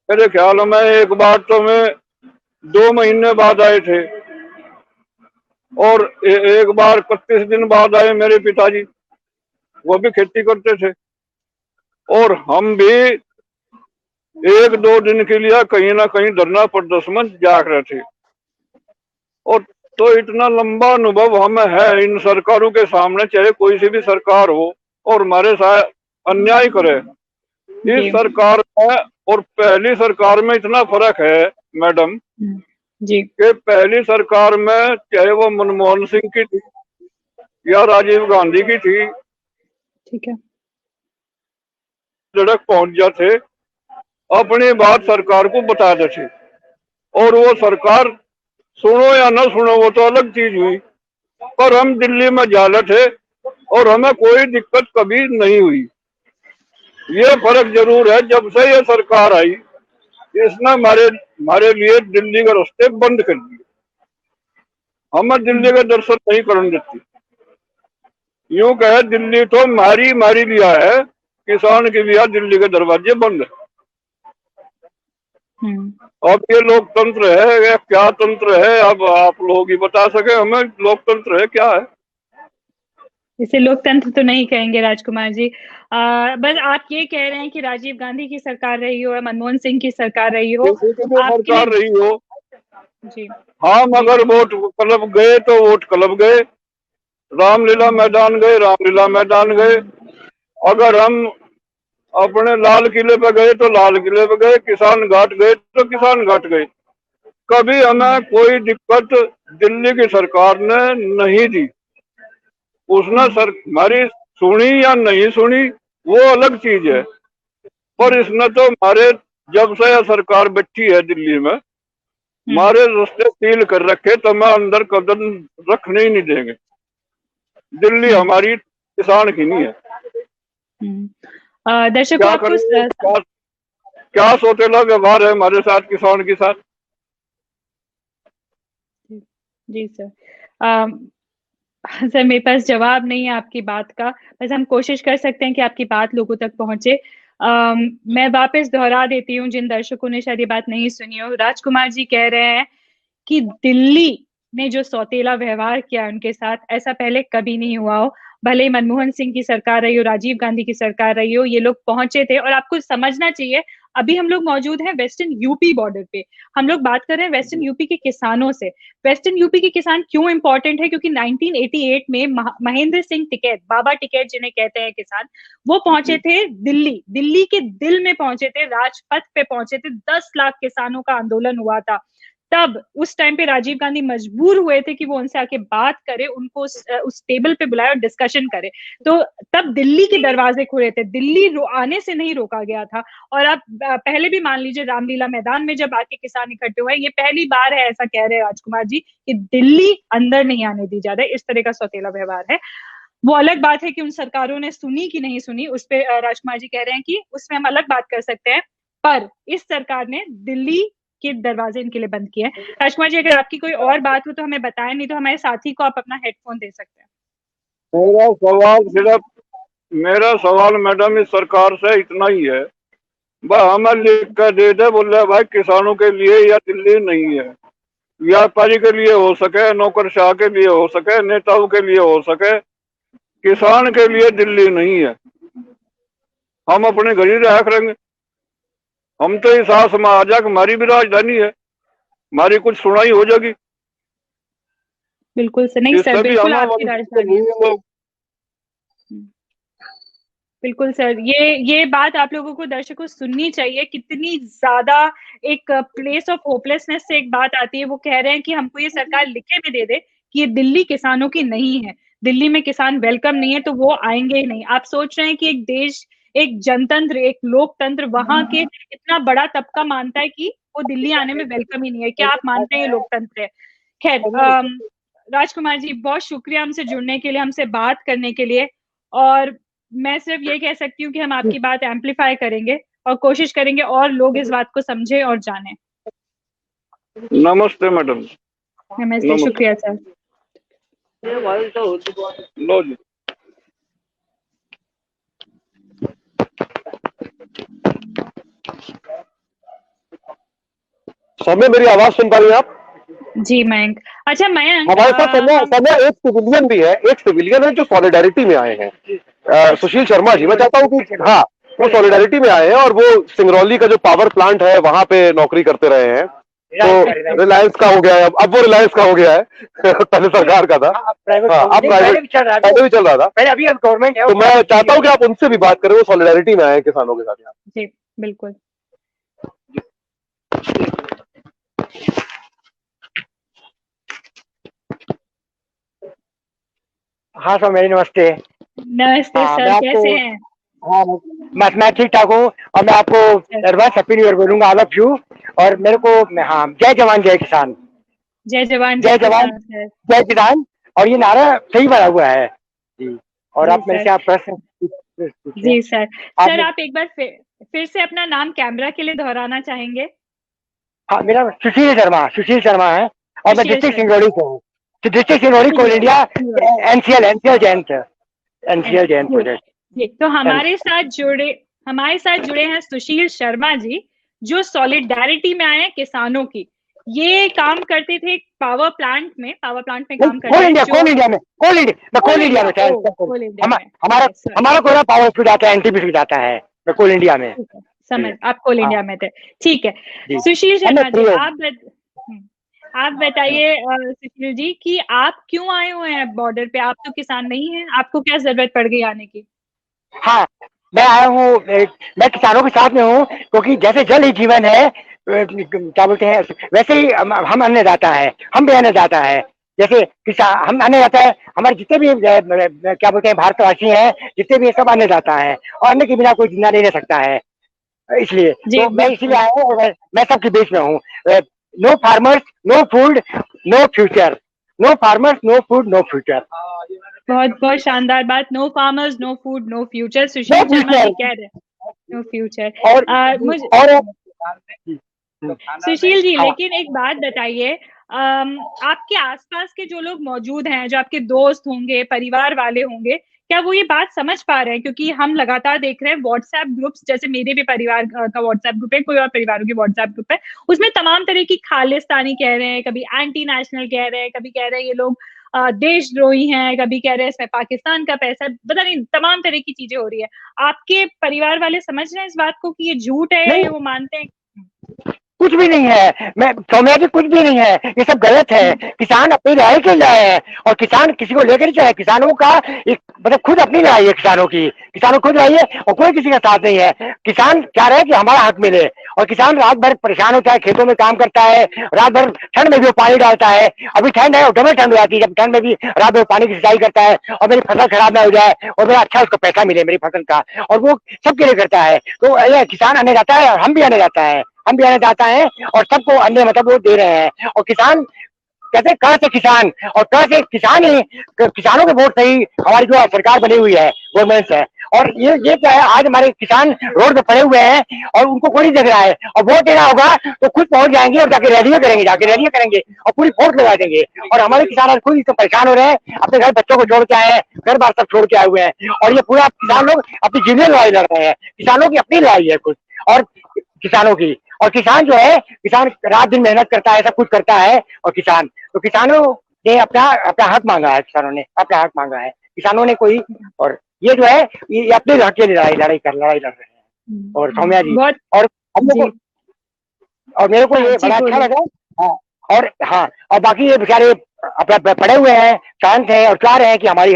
मेरे ख्याल में एक बार तो मैं 2 महीने बाद आए थे और एक बार 31 दिन बाद आए मेरे पिताजी, वो भी खेती करते थे। और हम भी 1-2 दिन के लिए कहीं ना कहीं धरना प्रदर्शन में जा रहे थे। और तो इतना लंबा अनुभव हमें है इन सरकारों के सामने, चाहे कोई सी भी सरकार हो और हमारे साथ अन्याय करे, इस सरकार में और पहली सरकार में इतना फर्क है मैडम जी कि पहली सरकार में चाहे वो मनमोहन सिंह की थी या राजीव गांधी की थी, ठीक है, सड़क पहुंच जाते, अपनी बात सरकार को बता देते और वो सरकार सुनो या न सुनो वो तो अलग चीज हुई, पर हम दिल्ली में जाले थे और हमें कोई दिक्कत कभी नहीं हुई। ये फर्क जरूर है, जब से ये सरकार आई इसने हमारे लिए दिल्ली के रास्ते बंद कर दिए, हमें दिल्ली के दर्शन नहीं करने देती। यूं कहे दिल्ली तो मारी लिया है, किसान के लिए दिल्ली के दरवाजे बंद है। अब ये लोकतंत्र है या क्या तंत्र है, अब आप लोग ही बता सके हमें, लोकतंत्र है क्या है? इसे लोकतंत्र तो नहीं कहेंगे राजकुमार जी। बस आप ये कह रहे हैं कि राजीव गांधी की सरकार रही हो या मनमोहन सिंह की सरकार रही हो, सरकार रही हो जी, हम अगर वोट क्लब गए तो वोट क्लब गए, रामलीला मैदान गए रामलीला मैदान गए, अगर हम अपने लाल किले पे गए तो लाल किले पे गए, किसान घाट गए तो किसान घाट गए। कभी हमें कोई दिक्कत दिल्ली की सरकार ने नहीं दी। उसने हमारी सुनी या नहीं सुनी वो अलग चीज है, पर इसने तो हमारे जब से यह सरकार बैठी है दिल्ली में, हमारे रास्ते सील कर रखे, तो मैं अंदर कदम रखने ही नहीं देंगे। दिल्ली हमारी किसान की नहीं है। दर्शकों क्या सौतेला व्यवहार है हमारे साथ, किसान के साथ। जी सर, सर मेरे पास जवाब नहीं है आपकी बात का, बस हम कोशिश कर सकते हैं कि आपकी बात लोगों तक पहुंचे। मैं वापस दोहरा देती हूँ जिन दर्शकों ने शायद ये बात नहीं सुनी हो। राजकुमार जी कह रहे हैं कि दिल्ली ने जो सौतेला व्यवहार किया उनके साथ, ऐसा पहले कभी नहीं हुआ हो। भले ही मनमोहन सिंह की सरकार रही हो, राजीव गांधी की सरकार रही हो, ये लोग पहुंचे थे। और आपको समझना चाहिए, अभी हम लोग मौजूद हैं वेस्टर्न यूपी बॉर्डर पे, हम लोग बात कर रहे हैं वेस्टर्न यूपी के किसानों से। वेस्टर्न यूपी के किसान क्यों इंपॉर्टेंट है? क्योंकि 1988 में महेंद्र सिंह टिकैत, बाबा टिकैत जिन्हें कहते हैं किसान, वो पहुंचे थे दिल्ली के दिल में पहुंचे थे, राजपथ पे पहुंचे थे। 10 लाख किसानों का आंदोलन हुआ था। तब उस टाइम पे राजीव गांधी मजबूर हुए थे कि वो उनसे आके बात करे, उनको उस टेबल पे बुलाए और डिस्कशन करे। तो तब दिल्ली के दरवाजे खुले थे, दिल्ली आने से नहीं रोका गया था। और आप पहले भी मान लीजिए रामलीला मैदान में जब आके किसान इकट्ठे हुए, ये पहली बार है, ऐसा कह रहे हैं राजकुमार जी, कि दिल्ली अंदर नहीं आने दी जा रही। इस तरह का सौतेला व्यवहार है। वो अलग बात है कि उन सरकारों ने सुनी कि नहीं सुनी, उस पर राजकुमार जी कह रहे हैं कि उसमें हम अलग बात कर सकते हैं, पर इस सरकार ने दिल्ली के दरवाजे इनके लिए बंद किए हैं। राजकुमार जी, अगर आपकी कोई और बात हो तो हमें बताएं, नहीं तो हमारे साथी को आप अपना हेडफोन दे सकते हैं। मेरा सवाल मैडम इस सरकार से इतना ही है, हमें लिख कर दे दे, बोले भाई किसानों के लिए या दिल्ली नहीं है, व्यापारी के लिए हो सके, नौकरशाह के लिए हो सके, नेताओं के लिए हो सके, किसान के लिए दिल्ली नहीं है। हम अपने घर ही रहा करेंगे, हम तो इस आस में आ जाकर हमारी भी राजधानी है, हमारी कुछ सुनाई हो जाएगी। बिल्कुल सर, नहीं सर, बिल्कुल आपकी राजधानी है। बिल्कुल सर, ये बात आप लोगों को, दर्शकों, सुननी चाहिए। कितनी ज्यादा एक प्लेस ऑफ होपलेसनेस से एक बात आती है। वो कह रहे हैं कि हमको ये सरकार लिखे में दे दे कि ये दिल्ली किसानों की नहीं है, दिल्ली में किसान वेलकम नहीं है, तो वो आएंगे ही नहीं। आप सोच रहे हैं कि एक देश, एक जनतंत्र, एक लोकतंत्र, वहां के इतना बड़ा तबका मानता है कि वो दिल्ली आने में वेलकम ही नहीं है। क्या आप मानते हैं ये लोकतंत्र है? खैर, राजकुमार जी, बहुत शुक्रिया हमसे जुड़ने के लिए, हमसे बात करने के लिए। और मैं सिर्फ ये कह सकती हूँ कि हम आपकी बात एम्पलीफाई करेंगे और कोशिश करेंगे और लोग इस बात को समझे और जाने। नमस्ते मैडम। नमस्ते, शुक्रिया सर। लो जी। सौम्या, मेरी आवाज सुन पा रही हैं आप? जी मयंक। अच्छा मयंक, हमारे साथ सौम्या एक सिविलियन भी है, एक सिविलियन है जो सॉलिडारिटी में आए हैं, सुशील शर्मा जी। मैं चाहता हूँ कि हाँ, वो सॉलिडारिटी में आए हैं और वो सिंगरौली का जो पावर प्लांट है वहां पे नौकरी करते रहे हैं। तो रिलायंस का हो गया है, अब वो रिलायंस का हो गया है पहले सरकार का था। अब प्राइवेट भी चल रहा था, पहले अभी गवर्नमेंट है। तो मैं चाहता हूँ कि आप उनसे भी बात करें, वो सॉलिडारिटी में आए हैं किसानों के साथ। जी बिल्कुल। हाँ सर, मेरी नमस्ते। नमस्ते सर, कैसे हैं? हाँ, मैं ठीक ठाक हूँ और मैं आपको एडवांस हैप्पी न्यू ईयर बोलूंगा, ऑल ऑफ यू। और मेरे को हाँ, जय जवान जय किसान। जय जवान जय जवान जय किसान। और ये नारा सही बना हुआ है जी। और आप मेरे से आप प्रश्न जी सर। सर आप एक बार फिर से अपना नाम कैमरा के लिए दोहराना चाहेंगे? हाँ, मेरा सुशील शर्मा है और मैं डिस्ट्रिक्ट सिंगरौली से हूँ। डिस्ट्रिक्ट सिंगरौली, कोल इंडिया, एनसीएल जैन प्रोजेक्ट। जी, तो हमारे साथ जुड़े हैं सुशील शर्मा जी, जो सॉलिडारिटी में आए हैं किसानों की। ये काम करते थे पावर प्लांट में काम करते थे कोल इंडिया में हमारा कोयला पावर स्पीड आता है, एनटीपीसी जाता है। मैं कोल इंडिया में समझ, आप कोल इंडिया में थे, ठीक है। सुशील शर्मा जी, आप बताइए सुशील जी कि आप क्यों आए हुए हैं बॉर्डर पे? आप तो किसान नहीं हैं, आपको क्या जरूरत पड़ गई आने की? हाँ, मैं आया हूँ, मैं किसानों के साथ में हूँ, क्योंकि जैसे जल ही जीवन है, क्या बोलते हैं, वैसे ही हम अन्नदाता है, हम भी अन्नदाता है। जैसे किसान हम अन्नदाता है, हमारे जितने भी क्या बोलते हैं भारतवासी हैं, जितने भी सब अन्नदाता है और अन्न के बिना कोई जिंदा नहीं रह सकता है। इसलिए तो मैं इसीलिए आया हूँ, मैं सबके बीच में हूँ। No farmers no food no future, no farmers no food no future. बहुत बहुत शानदार बात। No farmers no food no future, Sushil Sharma ji कह रहे हैं नो फ्यूचर। सुशील जी, लेकिन एक बात बताइए, आपके आसपास के जो लोग मौजूद हैं, जो आपके दोस्त होंगे, परिवार वाले होंगे, क्या वो ये बात समझ पा रहे हैं? क्योंकि हम लगातार देख रहे हैं व्हाट्सएप ग्रुप्स, जैसे मेरे भी परिवार का व्हाट्सएप ग्रुप है, कोई और परिवारों की व्हाट्सएप ग्रुप है, उसमें तमाम तरह की खालिस्तानी कह रहे हैं, कभी एंटी नेशनल कह रहे हैं, कभी कह रहे हैं ये लोग देशद्रोही हैं, कभी कह रहे हैं इसमें पाकिस्तान का पैसा है, पता नहीं तमाम तरह की चीजें हो रही है। आपके परिवार वाले समझ रहे हैं इस बात को कि ये झूठ है या वो मानते हैं? कुछ भी नहीं है, मैं सौम्या जी, कुछ भी नहीं है, ये सब गलत है। किसान अपनी लड़ाई के लिए है और किसान किसी को लेकर नहीं चाहे। किसानों का एक मतलब खुद अपनी लड़ाई है, किसानों खुद लड़ाई है और कोई किसी का साथ नहीं है। किसान चाह रहे हैं कि हमारा हक मिले और किसान रात भर परेशान होता है, खेतों में काम करता है, रात भर ठंड में भी वो पानी डालता है। अभी ठंड है और डबल ठंड हो जाती है, जब ठंड में भी रात भर पानी की सिंचाई करता है और मेरी फसल खराब ना हो जाए और मेरा अच्छा उसको पैसा मिले मेरी फसल का, और वो सबके लिए करता है। तो ये किसान आने जाता है और हम भी आने जाता है, हम भी आने जाता है और सबको अन्य मतलब वो दे रहे हैं। और किसान कहते हैं कहाँ से किसान, और कहाँ से किसान ही किसानों के वोट से ही हमारी जो सरकार बनी हुई है, गवर्नमेंट है। और ये क्या है, आज हमारे किसान रोड पे पड़े हुए हैं और उनको कोई नहीं देख रहा है। और वोट देना होगा तो खुद पहुंच जाएंगे और जाके रैलियां करेंगे और पूरी वोट लगा देंगे। और हमारे किसान आज खुद तो परेशान हो रहे हैं, अपने घर बच्चों को छोड़ के आए हैं, घर बार सब छोड़ के आए हुए हैं। और ये पूरा किसान लोग अपनी जीवन लड़ाई लड़ रहे हैं, किसानों की अपनी लड़ाई है खुद और किसानों की। और किसान जो है, किसान रात दिन मेहनत करता है, सब कुछ करता है। और किसानों ने अपना हक मांगा है, किसानों ने अपना हक मांगा है, किसानों ने कोई। और ये जो है, ये अपने हक के लिए लड़ाई लड़ रहे हैं। और सौम्या जी और हम लोग और मेरे को ये बड़ा अच्छा लगा। हाँ, और बाकी ये बेचारे अपना पड़े हुए हैं, शांत है और चाह रहे हैं कि हमारे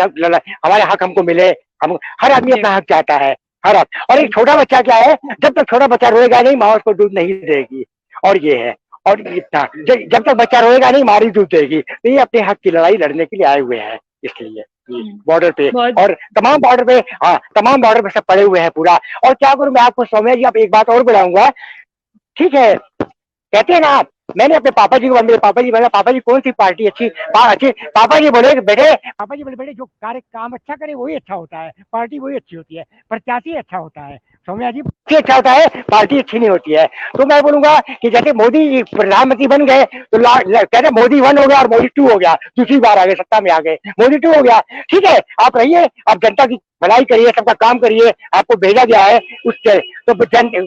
हक हमको मिले। हम हर आदमी अपना हक चाहता है, हर हक। और एक छोटा बच्चा क्या है, जब तक छोटा बच्चा रोएगा नहीं, माँ उसको दूध नहीं देगी। और ये है, और इतना जब तक बच्चा रोएगा नहीं, माँ दूध देगी। तो ये अपने हक की लड़ाई लड़ने के लिए आए हुए हैं, इसलिए बॉर्डर पे और तमाम बॉर्डर पे सब पड़े हुए हैं पूरा। और क्या करूं मैं आपको, सौम्या जी, आप एक बात और बढ़ाऊंगा। ठीक है, कहते हैं ना आप, मैंने अपने पापा जी को, मेरे पापा जी बोला, पापा जी कौन सी पार्टी अच्छी, पापा जी बोले बेटे, पापा जी बोले बेटे जो काम अच्छा करे वही अच्छा होता है, पार्टी वही अच्छी होती है, प्रत्याशी अच्छा होता है, सौम्या जी अच्छा होता है, पार्टी अच्छी नहीं होती है। तो मैं बोलूंगा कि जैसे मोदी प्रधानमंत्री बन गए तो कहते मोदी 1 हो गया और मोदी 2 हो गया, दूसरी बार आ गए, सत्ता में आ गए, मोदी 2 हो गया, ठीक है, आप रहिए, आप जनता की भलाई करिए, सबका काम करिए, आपको भेजा गया है उससे, तो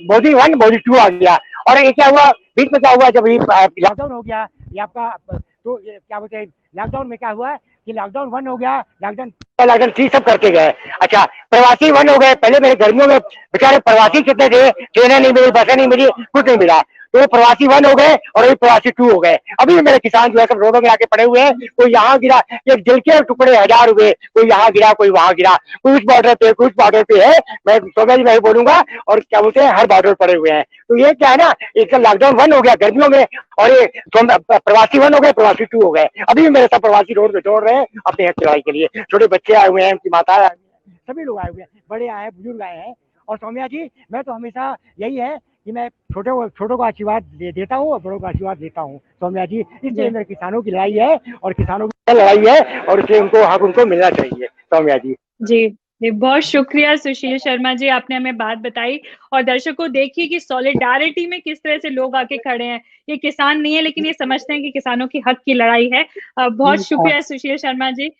मोदी 1 मोदी 2 आ गया। और ये क्या हुआ बीच में, क्या हुआ जब लॉकडाउन हो गया ये आपका, तो क्या बोलते हैं लॉकडाउन में क्या हुआ कि लॉकडाउन 1 हो गया, लॉकडाउन 3 सब करके गए। अच्छा, प्रवासी 1 हो गए, पहले मेरे गर्मियों में बेचारे प्रवासी कितने थे, ट्रेनें नहीं मिली, बसें नहीं मिली, कुछ नहीं मिला, तो प्रवासी 1 हो गए और अभी प्रवासी 2 हो गए। अभी मेरे किसान जो है सब रोडों में आके पड़े हुए हैं, कोई यहाँ गिरा, ये दिल के टुकड़े 1000 हुए, कोई यहाँ गिरा, कोई वहां गिरा, कोई उस बॉर्डर पे है, मैं सोम्या जी मैं बोलूंगा, और क्या बोलते हैं हर बॉर्डर पड़े हुए हैं। तो ये क्या है ना, एक लॉकडाउन 1 हो गया गर्मियों में, और ये प्रवासी 1 हो गए, प्रवासी 2 हो गए। अभी मेरे सब प्रवासी रोड पे दौड़ रहे हैं अपने हक की लड़ाई के लिए, छोटे बच्चे आए हुए हैं, उनकी माताएं आए हुए हैं, सभी लोग आए हुए हैं, बड़े आए हैं, बुजुर्ग आए हैं। और सौम्या जी मैं तो हमेशा यही है कि मैं छोटों को आशीर्वाद देता हूँ और बड़ों को आशीर्वाद देता हूँ सौम्या जी, इसलिए मेरे किसानों की लड़ाई है और किसानों की लड़ाई है, और इसलिए उनको हक उनको मिलना चाहिए सौम्या जी। जी बहुत शुक्रिया सुशील शर्मा जी, आपने हमें बात बताई, और दर्शकों देखिए कि सॉलिडारिटी में किस तरह से लोग आके खड़े हैं, ये किसान नहीं है लेकिन ये समझते हैं कि किसानों की हक की लड़ाई है। बहुत शुक्रिया सुशील शर्मा जी।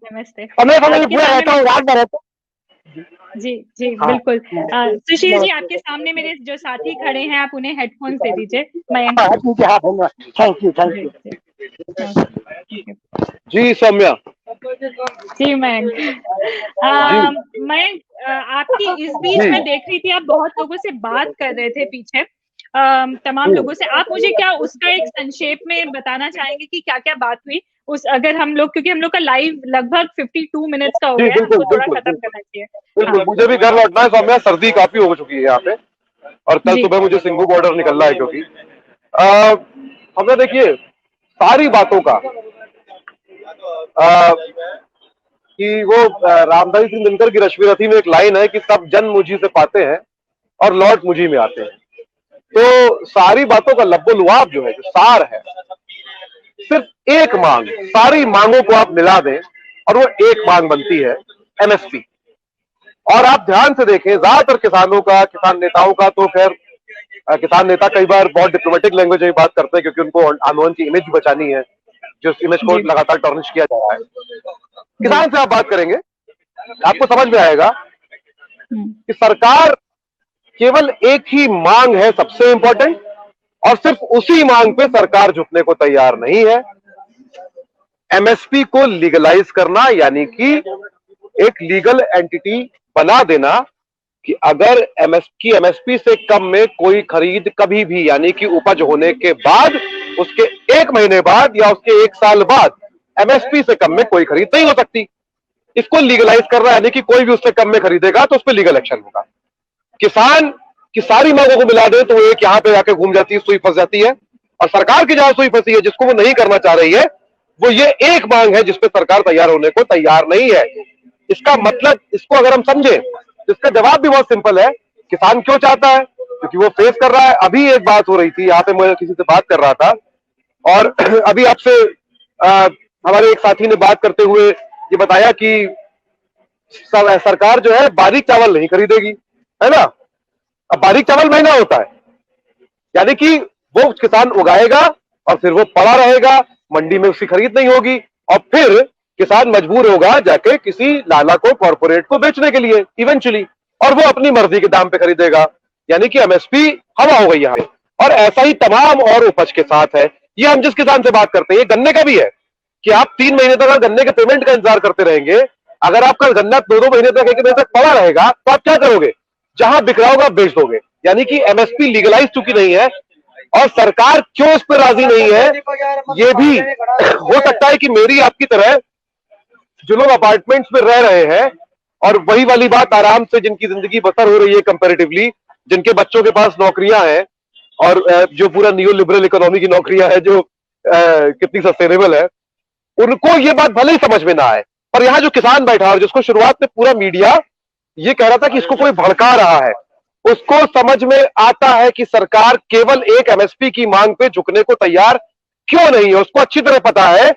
नमस्ते। जी बिल्कुल। सुशील जी आपके सामने मेरे जो साथी खड़े हैं, आप उन्हें हेडफोन दे दीजिए। मयंक थैंक यू जी सौम्या। जी मयंक, आपकी इस बीच में देख रही थी, आप बहुत लोगों से बात कर रहे थे पीछे, तमाम लोगों से, आप मुझे क्या उसका एक संक्षेप में बताना चाहेंगे कि क्या क्या बात हुई उस, अगर हम लोग, क्योंकि हम लोग का लाइव लगभग 52 मिनट्स का हो गया है, हमको थोड़ा खत्म करना चाहिए। बिल्कुल, मुझे भी घर लौटना है सौम्या, सर्दी काफी हो चुकी है यहाँ पे, और कल सुबह मुझे सिंघू बॉर्डर निकलना है, क्योंकि हमने देखिए सारी बातों का कि वो रामधारी सिंह दिनकर की रश्मि रथी में एक लाइन है कि सब जन मुझी से पाते हैं और लौट मुझी में आते हैं। तो सारी बातों का लब्बो-लुआब जो है, जो सार है, सिर्फ एक मांग, सारी मांगों को आप मिला दें और वो एक मांग बनती है एमएसपी। और आप ध्यान से देखें, ज्यादातर किसानों का, किसान नेताओं का, तो खैर किसान नेता कई बार बहुत डिप्लोमेटिक लैंग्वेज में बात करते हैं, क्योंकि उनको आंदोलन की इमेज बचानी है, जो इमेज को लगातार टॉर्निश किया जा रहा है। किसान से आप बात करेंगे, आपको समझ में आएगा कि सरकार केवल एक ही मांग है सबसे इंपॉर्टेंट, और सिर्फ उसी मांग पे सरकार झुकने को तैयार नहीं है, एमएसपी को लीगलाइज करना, यानी कि एक लीगल एंटिटी बना देना कि अगर एमएसपी से कम में कोई खरीद कभी भी, यानी कि उपज होने के बाद उसके 1 महीने बाद या उसके 1 साल बाद एमएसपी से कम में कोई खरीद नहीं हो सकती, इसको लीगलाइज कर रहा है। यानी कि कोई भी उससे कम में खरीदेगा तो उस पर लीगल एक्शन होगा। किसान की सारी मांगों को मिला दे तो वो एक यहां पे जाके घूम जाती है, सुई फंस जाती है, और सरकार की जहां सुई फंसी है, जिसको वो नहीं करना चाह रही है, वो ये एक मांग है जिसपे सरकार तैयार होने को तैयार नहीं है। इसका मतलब, इसको अगर हम समझे, इसका जवाब भी बहुत सिंपल है। किसान क्यों चाहता है? क्योंकि वो फेस कर रहा है। अभी एक बात हो रही थी यहाँ पे, मैं किसी से बात कर रहा था, और अभी आपसे हमारे एक साथी ने बात करते हुए ये बताया कि सरकार जो है बारीक चावल नहीं खरीदेगी, है ना। अब बारीक चावल महंगा होता है, यानी कि वो किसान उगाएगा और फिर वो पड़ा रहेगा, मंडी में उसकी खरीद नहीं होगी, और फिर किसान मजबूर होगा जाके किसी लाला को, कॉर्पोरेट को बेचने के लिए इवेंचुअली, और वो अपनी मर्जी के दाम पे खरीदेगा, यानी कि एमएसपी हवा हो गई यहाँ पे। और ऐसा ही तमाम और उपज के साथ है। ये हम जिस किसान से बात करते हैं, ये गन्ने का भी है कि आप 3 महीने तक गन्ने के पेमेंट का इंतजार करते रहेंगे, अगर आपका गन्ना 2-2 महीने तक, 1 महीने तक पड़ा रहेगा, तो आप क्या करोगे? जहां बिक रहा होगा बेच दोगे। यानी कि एमएसपी लीगलाइज चुकी नहीं है, और सरकार क्यों इस पर राजी नहीं है, ये भी हो सकता है कि मेरी आपकी तरह जो लोग अपार्टमेंट्स में रह रहे हैं, और वही वाली बात, आराम से जिनकी जिंदगी बसर हो रही है कंपैरेटिवली, जिनके बच्चों के पास नौकरियां हैं, और जो पूरा न्यू लिबरल इकोनॉमी की नौकरियां है, जो कितनी सस्टेनेबल है, उनको ये बात भले ही समझ में ना आए। पर यहाँ जो किसान बैठा है, जिसको शुरुआत में पूरा मीडिया ये कह रहा था कि इसको कोई भड़का रहा है, उसको समझ में आता है कि सरकार केवल एक एमएसपी की मांग पे झुकने को तैयार क्यों नहीं है। उसको अच्छी तरह पता है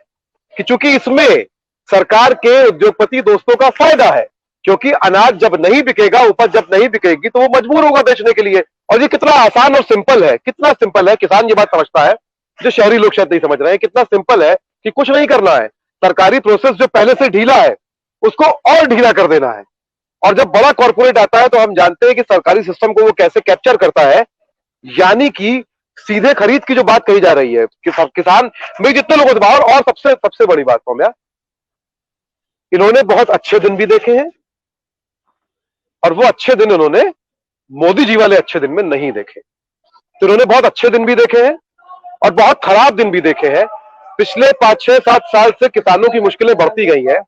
कि चूंकि इसमें सरकार के उद्योगपति दोस्तों का फायदा है, क्योंकि अनाज जब नहीं बिकेगा, उपज जब नहीं बिकेगी तो वो मजबूर होगा बेचने के लिए। और ये कितना आसान और सिंपल है, कितना सिंपल है, किसान ये बात समझता है जो शहरी लोग शायद नहीं समझ रहे हैं। कितना सिंपल है कि कुछ नहीं करना है, सरकारी प्रोसेस जो पहले से ढीला है उसको और ढीला कर देना है। और जब बड़ा कॉर्पोरेट आता है तो हम जानते हैं कि सरकारी सिस्टम को वो कैसे कैप्चर करता है, यानी कि सीधे खरीद की जो बात कही जा रही है कि सब किसान में जितने लोगों से बाहर। और सबसे सबसे बड़ी बात सौम्या, इन्होंने बहुत अच्छे दिन भी देखे हैं और वो अच्छे दिन इन्होंने मोदी जी वाले अच्छे दिन में नहीं देखे। तो इन्होंने बहुत अच्छे दिन भी देखे हैं और बहुत खराब दिन भी देखे हैं। पिछले 5, 6, 7 साल से किसानों की मुश्किलें बढ़ती गई हैं।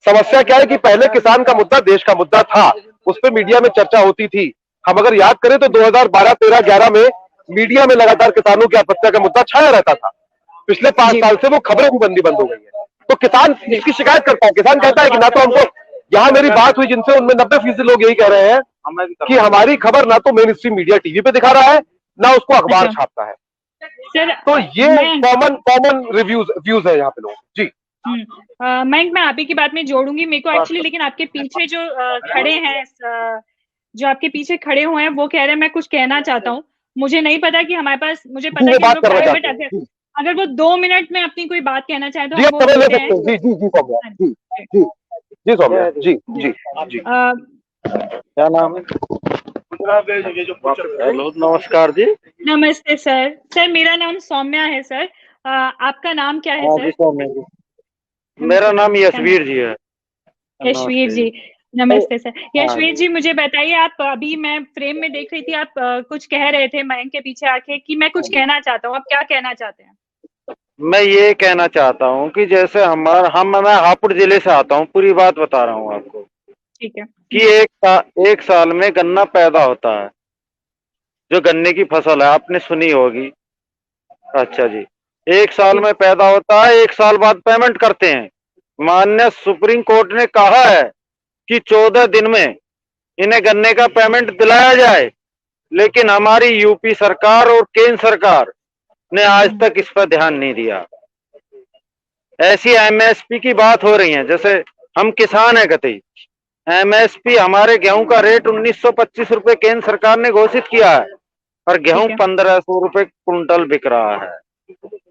समस्या क्या है कि पहले किसान का मुद्दा देश का मुद्दा था, उस पर मीडिया में चर्चा होती थी। हम अगर याद करें तो 2012, 13, 11 में मीडिया में लगातार किसानों की आत्महत्या का मुद्दा छाया रहता था। पिछले 5 साल से वो खबरें भी बंद हो गई है। तो किसान इसकी शिकायत करता है। किसान कहता है कि ना तो हमको, यहाँ मेरी बात हुई जिनसे, उनमें 90% लोग यही कह रहे हैं कि हमारी खबर ना तो मेन स्ट्रीम मीडिया टीवी पे दिखा रहा है, ना उसको अखबार छापता है। तो ये कॉमन व्यूज है यहाँ पे लोग। जी मैं आप ही की बात में जोड़ूंगी। मेरे को एक्चुअली लेकिन आपके पीछे जो खड़े हैं, जो आपके पीछे खड़े हुए हैं, वो कह रहे हैं मैं कुछ कहना चाहता हूँ। मुझे नहीं पता कि हमारे पास, मुझे पता है कि हम लोग, बट अगर वो 2 मिनट में अपनी कोई बात कहना चाहे तो हम वो बोलते हैं। जी सौम्या, जी क्या नाम है? नमस्कार जी। नमस्ते सर। सर मेरा नाम सौम्या है सर। आपका नाम क्या है सर? सौम्या जी। मेरा नाम यशवीर जी है। यशवीर जी, नमस्ते सर। यशवीर जी, मुझे बताइए, आप अभी मैं फ्रेम में देख रही थी, आप कुछ कह रहे थे मयंक के पीछे आके कि मैं कुछ कहना चाहता हूँ। आप क्या कहना चाहते हैं? मैं ये कहना चाहता हूँ कि जैसे मैं हापुड़ जिले से आता हूँ, पूरी बात बता रहा हूँ आपको। ठीक है। कि एक साल में गन्ना पैदा होता है, जो गन्ने की फसल है, आपने सुनी होगी। अच्छा जी, एक साल में पैदा होता है, एक साल बाद पेमेंट करते हैं। माननीय सुप्रीम कोर्ट ने कहा है कि 14 दिन में इन्हें गन्ने का पेमेंट दिलाया जाए, लेकिन हमारी यूपी सरकार और केंद्र सरकार ने आज तक इस पर ध्यान नहीं दिया। ऐसी एमएसपी की बात हो रही है, जैसे हम किसान है कतई। एमएसपी हमारे गेहूं का रेट 1925 रुपए केंद्र सरकार ने घोषित किया है और गेहूं 1500 रुपए कुंटल बिक रहा है।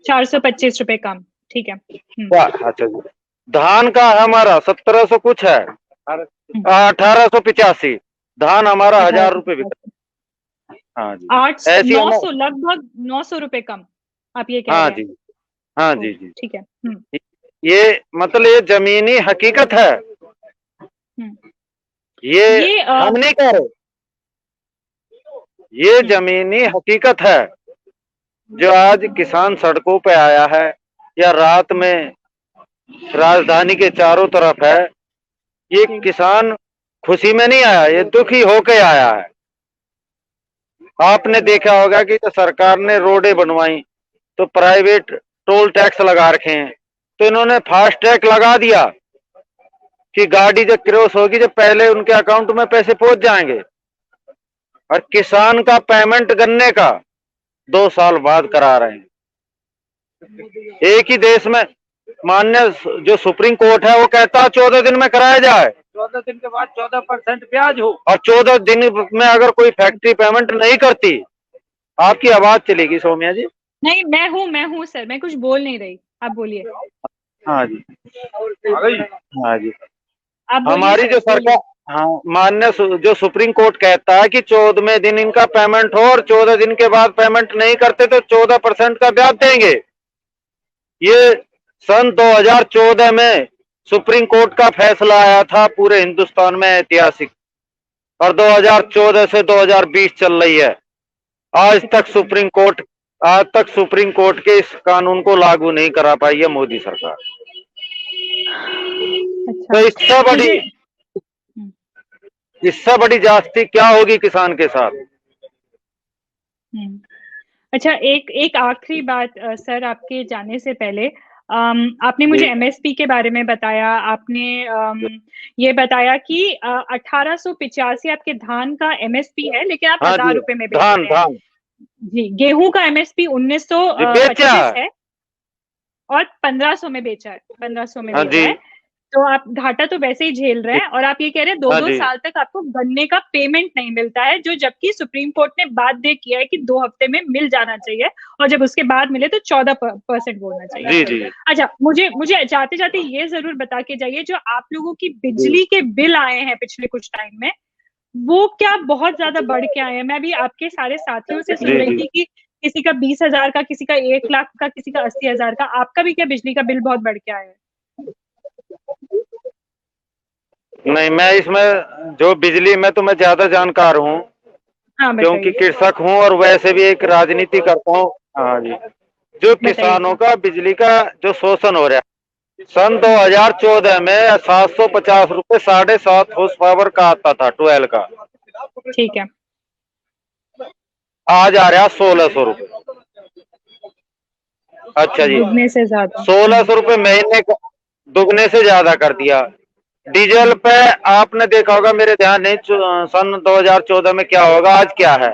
425 रुपए कम। ठीक है। अच्छा जी। धान का हमारा 1700 कुछ है, 1885। धान हमारा 1000 रुपए बिक रहा है। हाँ जी, 900, लगभग 900 रुपए कम आप ये कह रहे हैं? हाँ जी, हाँ जी जी। ठीक है। ये मतलब ये जमीनी हकीकत है। ये हम नहीं कह रहे, ये जमीनी हकीकत है। जो आज किसान सड़कों पे आया है या रात में राजधानी के चारों तरफ है, ये किसान खुशी में नहीं आया, ये दुखी होके आया है। आपने देखा होगा कि तो सरकार ने रोडें बनवाई तो प्राइवेट टोल टैक्स लगा रखे हैं, तो इन्होंने फास्ट टैग लगा दिया कि गाड़ी जब क्रॉस होगी, जब पहले उनके अकाउंट में पैसे पहुंच जाएंगे। और किसान का पेमेंट गन्ने का 2 साल बाद करा रहे हैं। एक ही देश में माननीय जो सुप्रीम कोर्ट है वो कहता है 14 दिन में कराया जाए, 14 दिन के बाद 14% ब्याज हो। और 14 दिन में अगर कोई फैक्ट्री पेमेंट नहीं करती, आपकी आवाज चलेगी सौम्या जी। नहीं, मैं हूँ सर, मैं कुछ बोल नहीं रही, आप बोलिए। हाँ जी, हाँ जी। हमारी जो सरकार, हाँ, माननीय जो सुप्रीम कोर्ट कहता है कि 14वें दिन इनका पेमेंट हो और 14 दिन के बाद पेमेंट नहीं करते तो 14% का ब्याज देंगे। ये सन 2014 में सुप्रीम कोर्ट का फैसला आया था, पूरे हिंदुस्तान में ऐतिहासिक। और 2014 से 2020 चल रही है। आज तक सुप्रीम कोर्ट के इस कानून को लागू नहीं करा पाई है मोदी सरकार। तो इससे बड़ी जास्ती क्या होगी किसान के साथ? अच्छा, एक आखिरी बात सर, आपके जाने से पहले, आपने मुझे एमएसपी के बारे में बताया, आपने ये बताया कि 1885 आपके धान का एमएसपी है, लेकिन आप 1000 रुपए में बेच रहे हैं। जी, गेहूं का एमएसपी 1925 है और 1500 में बेचा है, 1500 में बेचा है, तो आप घाटा तो वैसे ही झेल रहे हैं। और आप ये कह रहे हैं 2-2 साल तक आपको गन्ने का पेमेंट नहीं मिलता है, जो जबकि सुप्रीम कोर्ट ने बात दे किया है कि 2 हफ्ते में मिल जाना चाहिए, और जब उसके बाद मिले तो 14% बोलना चाहिए। जी। अच्छा, मुझे जाते जाते ये जरूर बता के जाइए, जो आप लोगों की बिजली के बिल आए हैं पिछले कुछ टाइम में, वो क्या बहुत ज्यादा बढ़ के आए हैं? मैं भी आपके सारे साथियों से सुन रही थी कि किसी का 20,000 का, किसी का 1 लाख का, किसी का 80,000 का। आपका भी क्या बिजली का बिल बहुत बढ़ के आया है? नहीं, मैं इसमें जो बिजली में तो मैं ज्यादा जानकार हूँ, हाँ, क्योंकि कृषक हूँ और वैसे भी एक राजनीति करता हूँ। हाँ जी, जो किसानों का बिजली का जो शोषण हो रहा है, सन 2014 में 750 रुपए 7.5 हॉर्स पावर का आता था 12 का, ठीक है, आज आ रहा 1600 रुपए। अच्छा जी, दुगने से ज्यादा, 1600 रुपए महीने का, दुगने से ज्यादा कर दिया। डीजल पे आपने देखा होगा, मेरे ध्यान नहीं, सन 2014 में क्या होगा, आज क्या है,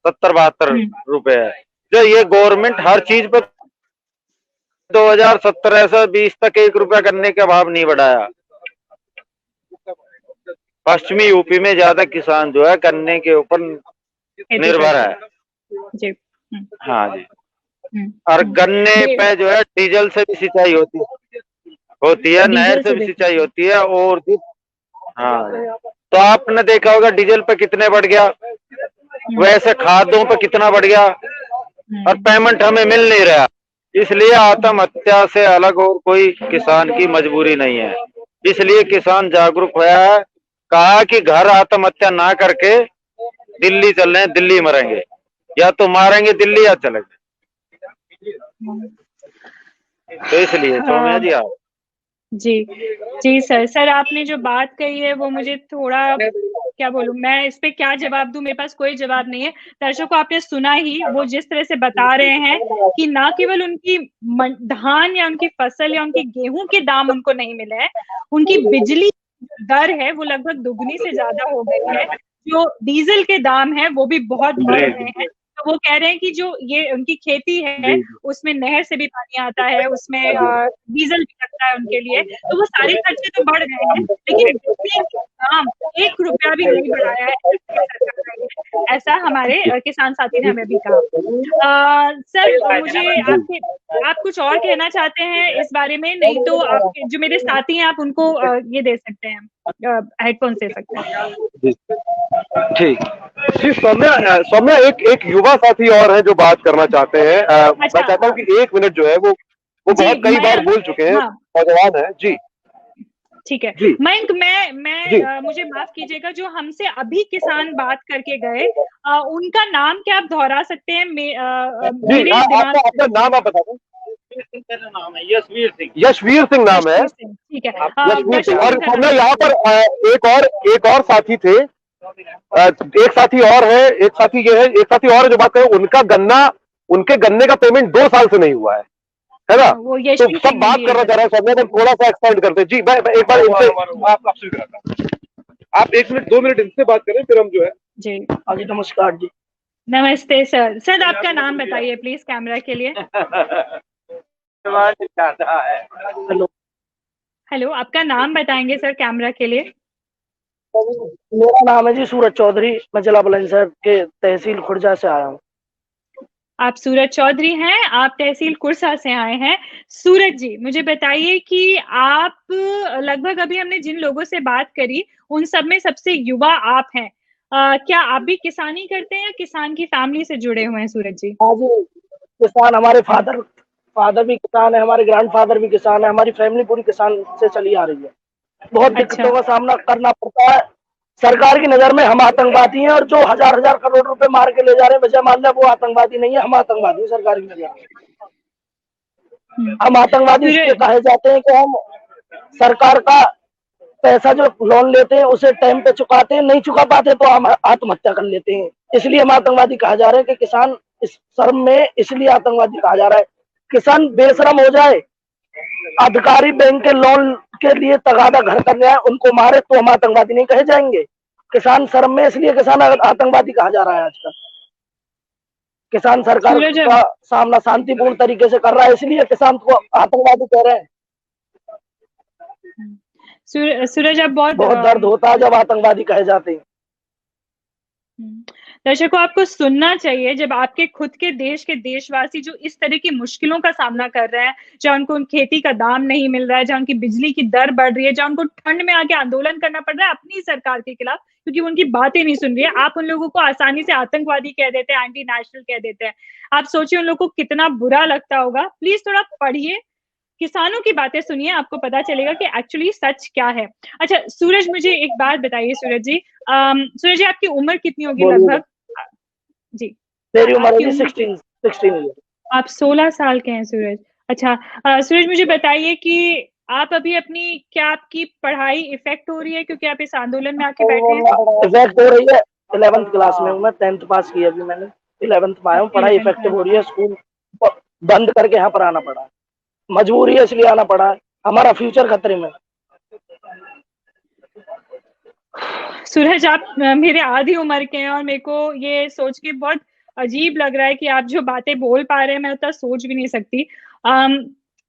70-72 रुपए है। जो ये गवर्नमेंट हर चीज पे 2017 से 20 तक 1 रुपया करने का भाव नहीं बढ़ाया। पश्चिमी यूपी में ज्यादा किसान जो है गन्ने के ऊपर निर्भर है जी। हाँ जी, और गन्ने पे जो है डीजल से भी सिंचाई होती है, नहर से भी सिंचाई होती है, और भी। हाँ, तो आपने देखा होगा डीजल पे कितने बढ़ गया, वैसे खादों पे कितना बढ़ गया, और पेमेंट हमें मिल नहीं रहा। इसलिए आत्महत्या से अलग और कोई किसान की मजबूरी नहीं है। इसलिए किसान जागरूक हुआ है, कहा कि घर आत्महत्या ना करके दिल्ली चल रहे हैं, दिल्ली मरेंगे, या तो मारेंगे दिल्ली या चलेंगे। तो इसलिए सौम्या जी आप जी सर, आपने जो बात कही है वो मुझे थोड़ा, क्या बोलूं मैं इस पे, क्या जवाब दूं, मेरे पास कोई जवाब नहीं है। दर्शकों, आपने सुना ही, वो जिस तरह से बता रहे हैं कि ना केवल उनकी धान या उनकी फसल या उनके गेहूं के दाम उनको नहीं मिले हैं, उनकी बिजली दर है वो लगभग दुगनी से ज्यादा हो गई है। जो डीजल के दाम है वो भी बहुत बढ़ रहे हैं। तो वो कह रहे हैं कि जो ये उनकी खेती है उसमें नहर से भी पानी आता है, उसमें डीजल भी लगता है उनके लिए, तो वो सारे खर्चे तो बढ़ रहे हैं, लेकिन बिजली के दाम 1 रुपया भी नहीं बढ़ाया है, ऐसा हमारे किसान साथी ने हमें भी कहा। सर, मुझे आप कुछ और कहना चाहते हैं इस बारे में? नहीं तो आप जो मेरे साथी हैं आप उनको ये दे सकते हैं, हेडफोन दे सकते हैं। ठीक जी। सौम्या एक युवा साथी और है जो बात करना चाहते हैं। मैं चाहता हूँ कि 1 मिनट जो है वो बहुत कई बार बोल चुके हैं, नौजवान है जी। ठीक है मयंक, मैं मुझे माफ कीजिएगा, जो हमसे अभी किसान बात करके गए, उनका नाम क्या आप दोहरा सकते हैं? अपना नाम आप बता दें। यशवीर सिंह नाम है। ठीक है, यशवीर सिंह। और सौम्या यहाँ पर एक और साथी थे, एक साथी और है, एक साथी ये है, एक साथी और जो बात करें, उनके गन्ने का पेमेंट 2 साल से नहीं हुआ है ना? तो सब बात करना चाह रहे हैं, सौम्या को थोड़ा सा एक्सपेंड करते हैं। जी, मैं एक बार इनसे आपसे भी कराता, आप 1 मिनट 2 मिनट इनसे बात करें, फिर हम जो है जी। जी नमस्कार जी। नमस्ते सर। सर, आपका नाम बताइए प्लीज कैमरा के लिए। हेलो, आपका नाम बताएंगे सर कैमरा के लिए? मेरा नाम है जी सूरज चौधरी, मैं जिला बुलंदशहर के तहसील खुर्जा से आया हूँ। आप सूरज चौधरी हैं, आप तहसील कुर्सा से आए हैं। सूरज जी, मुझे बताइए कि आप लगभग, अभी हमने जिन लोगों से बात करी उन सब में सबसे युवा आप हैं। क्या आप भी किसानी करते हैं या किसान की फैमिली से जुड़े हुए हैं सूरज जी? हाँ जी, किसान, हमारे फादर भी किसान है, हमारे ग्रैंडफादर भी किसान है, हमारी फैमिली पूरी किसान से चली आ रही है। बहुत दिक्कतों का सामना करना पड़ता है। सरकार की नजर में हम आतंकवादी हैं, और जो हजार करोड़ रुपए मार के ले जा रहे हैं विजय माल्या, वो आतंकवादी नहीं है, हम आतंकवादी हैं सरकार की नजर में। हम आतंकवादी इसलिए कहे जाते हैं कि हम सरकार का पैसा जो लोन लेते हैं उसे टाइम पे चुकाते हैं, नहीं चुका पाते तो हम आत्महत्या कर लेते हैं, इसलिए हम आतंकवादी कहा जा रहा है। कि किसान इस शर्म में इसलिए आतंकवादी कहा जा रहा है। किसान बेशरम हो जाए अधिकारी बैंक के लोन के लिए तगादा घर कर रहे हैं, उनको मारे तो हम आतंकवादी नहीं कहे जाएंगे। किसान शर्म में, इसलिए किसान आतंकवादी कहा जा रहा है आजकल। किसान सरकार का सामना शांतिपूर्ण तरीके से कर रहा है, इसलिए किसान को आतंकवादी कह रहे हैं। सूरज, अब बहुत दर्द होता है जब आतंकवादी कहे जाते हैं। दर्शकों, आपको सुनना चाहिए जब आपके खुद के देश के देशवासी जो इस तरह की मुश्किलों का सामना कर रहे हैं, जहाँ उनको खेती का दाम नहीं मिल रहा है, जहाँ उनकी बिजली की दर बढ़ रही है, जहाँ उनको ठंड में आके आंदोलन करना पड़ रहा है अपनी सरकार के खिलाफ क्योंकि उनकी बातें नहीं सुन रही है, आप उन लोगों को आसानी से आतंकवादी कह देते हैं, एंटी नेशनल कह देते हैं। आप सोचिए उन लोगों को कितना बुरा लगता होगा। प्लीज थोड़ा पढ़िए, किसानों की बातें सुनिए, आपको पता चलेगा कि एक्चुअली सच क्या है। अच्छा सूरज, मुझे एक बात बताइए सूरज जी, आपकी उम्र कितनी होगी लगभग? जी, मेरी उम्र है 16 आप 16 साल के हैं सूरज। अच्छा सूरज, मुझे बताइए कि आप अभी अपनी, क्या आपकी पढ़ाई इफेक्ट हो रही है क्योंकि आप इस आंदोलन में आके बैठे हैं? इफेक्ट हो रही है, 11th क्लास में हूँ मैं, 10th पास किया अभी मैंने, 11th में आया हूँ। पढ़ाई इफेक्टिव हो रही है, स्कूल बंद करके यहाँ पर आना पड़ा, मजबूरी है इसलिए आना पड़ा, हमारा फ्यूचर खतरे में। सूरज, आप मेरे आधी उम्र के हैं और मेरे को ये सोच के बहुत अजीब लग रहा है कि आप जो बातें बोल पा रहे हैं मैं उतना सोच भी नहीं सकती।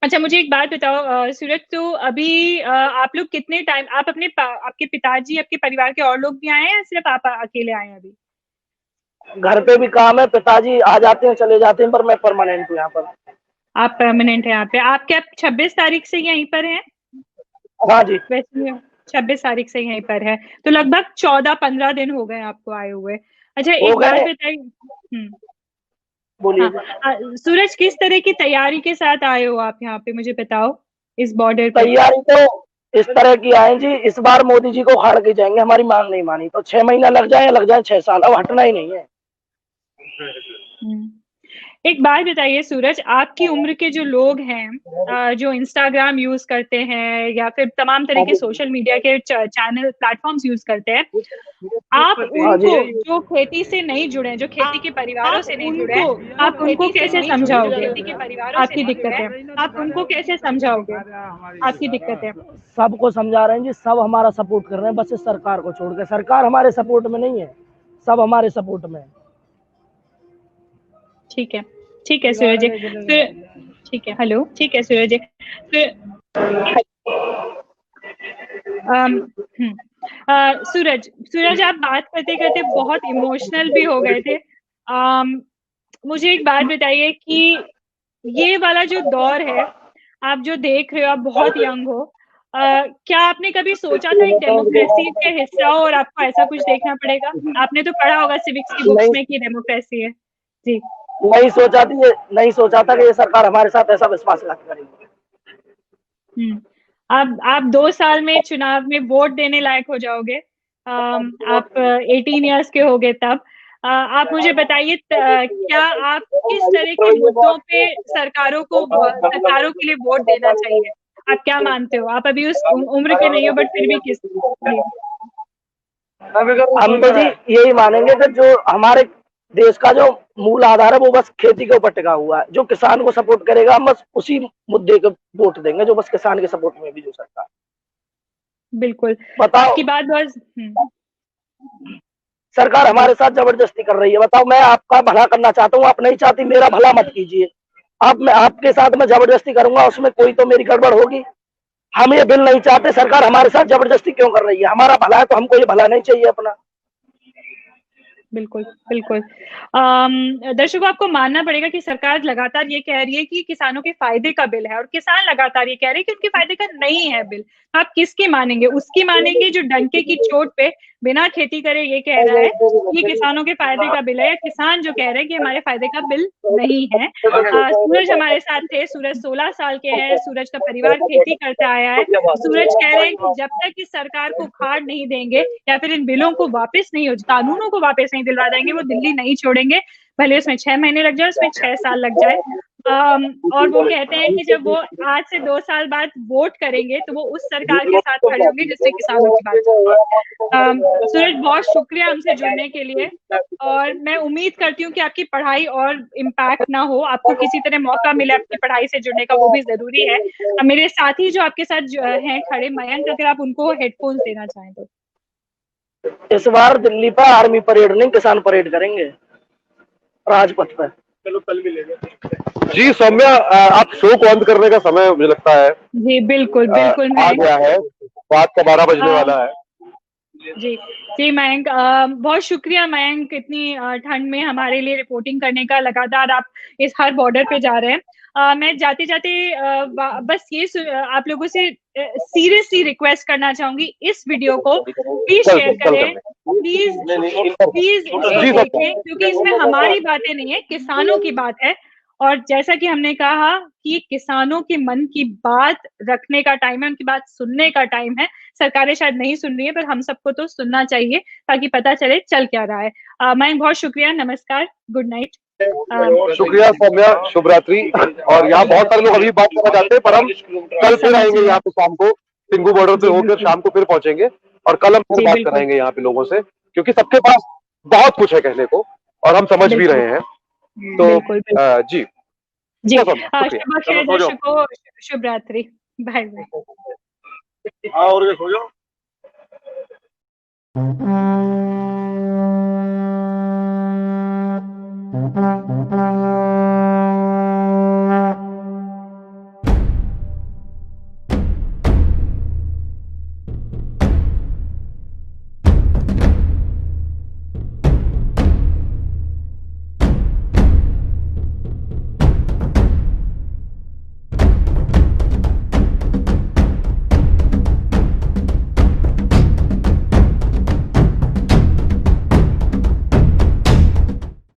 अच्छा मुझे एक बात बताओ सूरज, तो अभी आप लोग कितने टाइम, आप अपने आपके पिताजी, आपके परिवार के और लोग भी आए हैं या सिर्फ आप अकेले आए हैं? अभी घर पे भी काम है, पिताजी आ जाते हैं चले जाते हैं, पर मैं परमानेंट हूँ यहाँ पर। आप परमानेंट है यहाँ पे? आप क्या 26 तारीख से यहीं पर हैं? हाँ जी, वैसे 26 तारीख से यहीं पर है, तो लगभग 14-15 दिन हो गए आपको आए हुए। अच्छा एक बात बताइए, बोलिए। हाँ, सूरज, किस तरह की तैयारी के साथ आए हो आप यहाँ पे, मुझे बताओ इस बॉर्डर पे? तैयारी तो इस तरह की आए जी, इस बार मोदी जी को उखाड़ के जाएंगे, हमारी मांग नहीं मानी तो 6 महीना लग जाए 6 साल, अब हटना ही नहीं है। एक बात बताइए सूरज, आपकी उम्र के जो लोग हैं जो इंस्टाग्राम यूज करते हैं या फिर तमाम तरह के सोशल मीडिया के चैनल प्लेटफॉर्म्स यूज करते हैं, आप उनको जो खेती से नहीं जुड़े, जो खेती के परिवारों से नहीं जुड़े, आप उनको कैसे समझाओगे आपकी दिक्कत है? आप उनको कैसे समझाओगे आपकी दिक्कत है? सबको समझा रहे हैं जी, सब हमारा सपोर्ट कर रहे हैं, बस इस सरकार को छोड़ के। सरकार हमारे सपोर्ट में नहीं है, सब हमारे सपोर्ट में है। ठीक है सूरज जी, फिर ठीक है, हेलो, ठीक है सूरज जी, फिर सूरज आप बात करते करते बहुत इमोशनल भी हो गए थे। मुझे एक बात बताइए कि ये वाला जो दौर है आप जो देख रहे हो, आप बहुत यंग हो, क्या आपने कभी सोचा था एक डेमोक्रेसी के हिस्सा हो और आपको ऐसा कुछ देखना पड़ेगा? आपने तो पढ़ा होगा सिविक्स की बुक्स में कि डेमोक्रेसी है। जी, नहीं सोचा था कि ये सरकार हमारे साथ ऐसा विश्वासघात करेगी। आप 2 साल में चुनाव में वोट देने लायक हो जाओगे, आप 18 इयर्स के होगे तब। आप मुझे बताइए क्या आप किस तरह के मुद्दों पे सरकारों के लिए वोट देना चाहिए? आप क्या मानते हो? आप अभी उस उम्र के नहीं हो बट फिर भी किस? हम तो जी यही मानेंगे कि जो हमारे देश का जो मूल आधार है वो बस खेती के ऊपर टिका हुआ है, जो किसान को सपोर्ट करेगा हम बस उसी मुद्दे को वोट देंगे, जो बस किसान के सपोर्ट में भी जो सरकार। बिल्कुल, बताओ, आपकी बात बस सरकार हमारे साथ जबरदस्ती कर रही है। बताओ, मैं आपका भला करना चाहता हूँ, आप नहीं चाहती, मेरा भला मत कीजिए। अब मैं आपके साथ में जबरदस्ती करूंगा, उसमें कोई तो मेरी गड़बड़ होगी। हम ये बिल नहीं चाहते, सरकार हमारे साथ जबरदस्ती क्यों कर रही है? हमारा भला है तो हमको ये भला नहीं चाहिए अपना। बिल्कुल। दर्शकों, आपको मानना पड़ेगा कि सरकार लगातार ये कह रही है कि किसानों के फायदे का बिल है और किसान लगातार ये कह रहे हैं कि उनके फायदे का नहीं है बिल। आप किसकी मानेंगे? उसकी मानेंगे जो डंके की चोट पे बिना खेती करे ये कह रहा है ये किसानों के फायदे का बिल है, या किसान जो कह रहे हैं कि हमारे फायदे का बिल नहीं है? सूरज हमारे साथ थे, सूरज 16 साल के हैं, सूरज का परिवार खेती करता आया है। सूरज कह रहे हैं कि जब तक इस सरकार को उखाड़ नहीं देंगे या फिर इन बिलों को वापस नहीं, कानूनों को वापस नहीं दिलवा देंगे, वो दिल्ली नहीं छोड़ेंगे, भले उसमें 6 महीने लग जाए, उसमें 6 साल लग जाए। और वो कहते हैं कि जब वो आज से 2 साल बाद वोट करेंगे तो वो उस सरकार के साथ खड़े होंगे जिससे किसानों की बात होगी। सूरज, बहुत शुक्रिया हमसे जुड़ने के लिए, और मैं उम्मीद करती हूँ कि आपकी पढ़ाई और इम्पैक्ट ना हो, आपको किसी तरह मौका मिले अपनी पढ़ाई से जुड़ने का, वो भी जरूरी है। मेरे साथी जो आपके साथ हैं खड़े, मयंक, अगर आप उनको हेडफोन्स देना चाहें तो। इस बार दिल्ली पर आर्मी परेड नहीं, किसान परेड करेंगे राजपथ पर। चलो कल मिलेंगे। जी सौम्या, आप शो को अंत करने का समय मुझे लगता है जी बिल्कुल बिल्कुल आ गया है, रात का 12 बजने वाला है। जी जी मयंक, बहुत शुक्रिया मयंक, इतनी ठंड में हमारे लिए रिपोर्टिंग करने का। लगातार आप इस हर बॉर्डर पे जा रहे हैं। मैं जाते जाते बस ये आप लोगों से सीरियसली रिक्वेस्ट करना चाहूंगी, इस वीडियो को प्लीज शेयर करें, प्लीज प्लीज देखें, क्योंकि इसमें हमारी बातें नहीं है, किसानों की बात है। और जैसा कि हमने कहा कि किसानों के मन की बात रखने का टाइम है, उनकी बात सुनने का टाइम है। सरकारें शायद नहीं सुन रही है, पर हम सबको तो सुनना चाहिए ताकि पता चले चल क्या रहा है। मैं बहुत शुक्रिया, नमस्कार, गुड नाइट। शुक्रिया सौम्या, शुभ रात्रि। और यहाँ बहुत सारे लोग अभी बात करना चाहते हैं, पर हम कल फिर आएंगे यहाँ पे शाम को, सिंगू बॉर्डर पे होकर शाम को फिर पहुंचेंगे, और कल हम फिर बात कराएंगे यहाँ पे लोगों से, क्योंकि सबके पास बहुत कुछ है कहने को और हम समझ भी रहे हैं। तो जी जी, दर्शकों, शुभ रात्रि, बाय बाय। और सो जाओ। Thank you.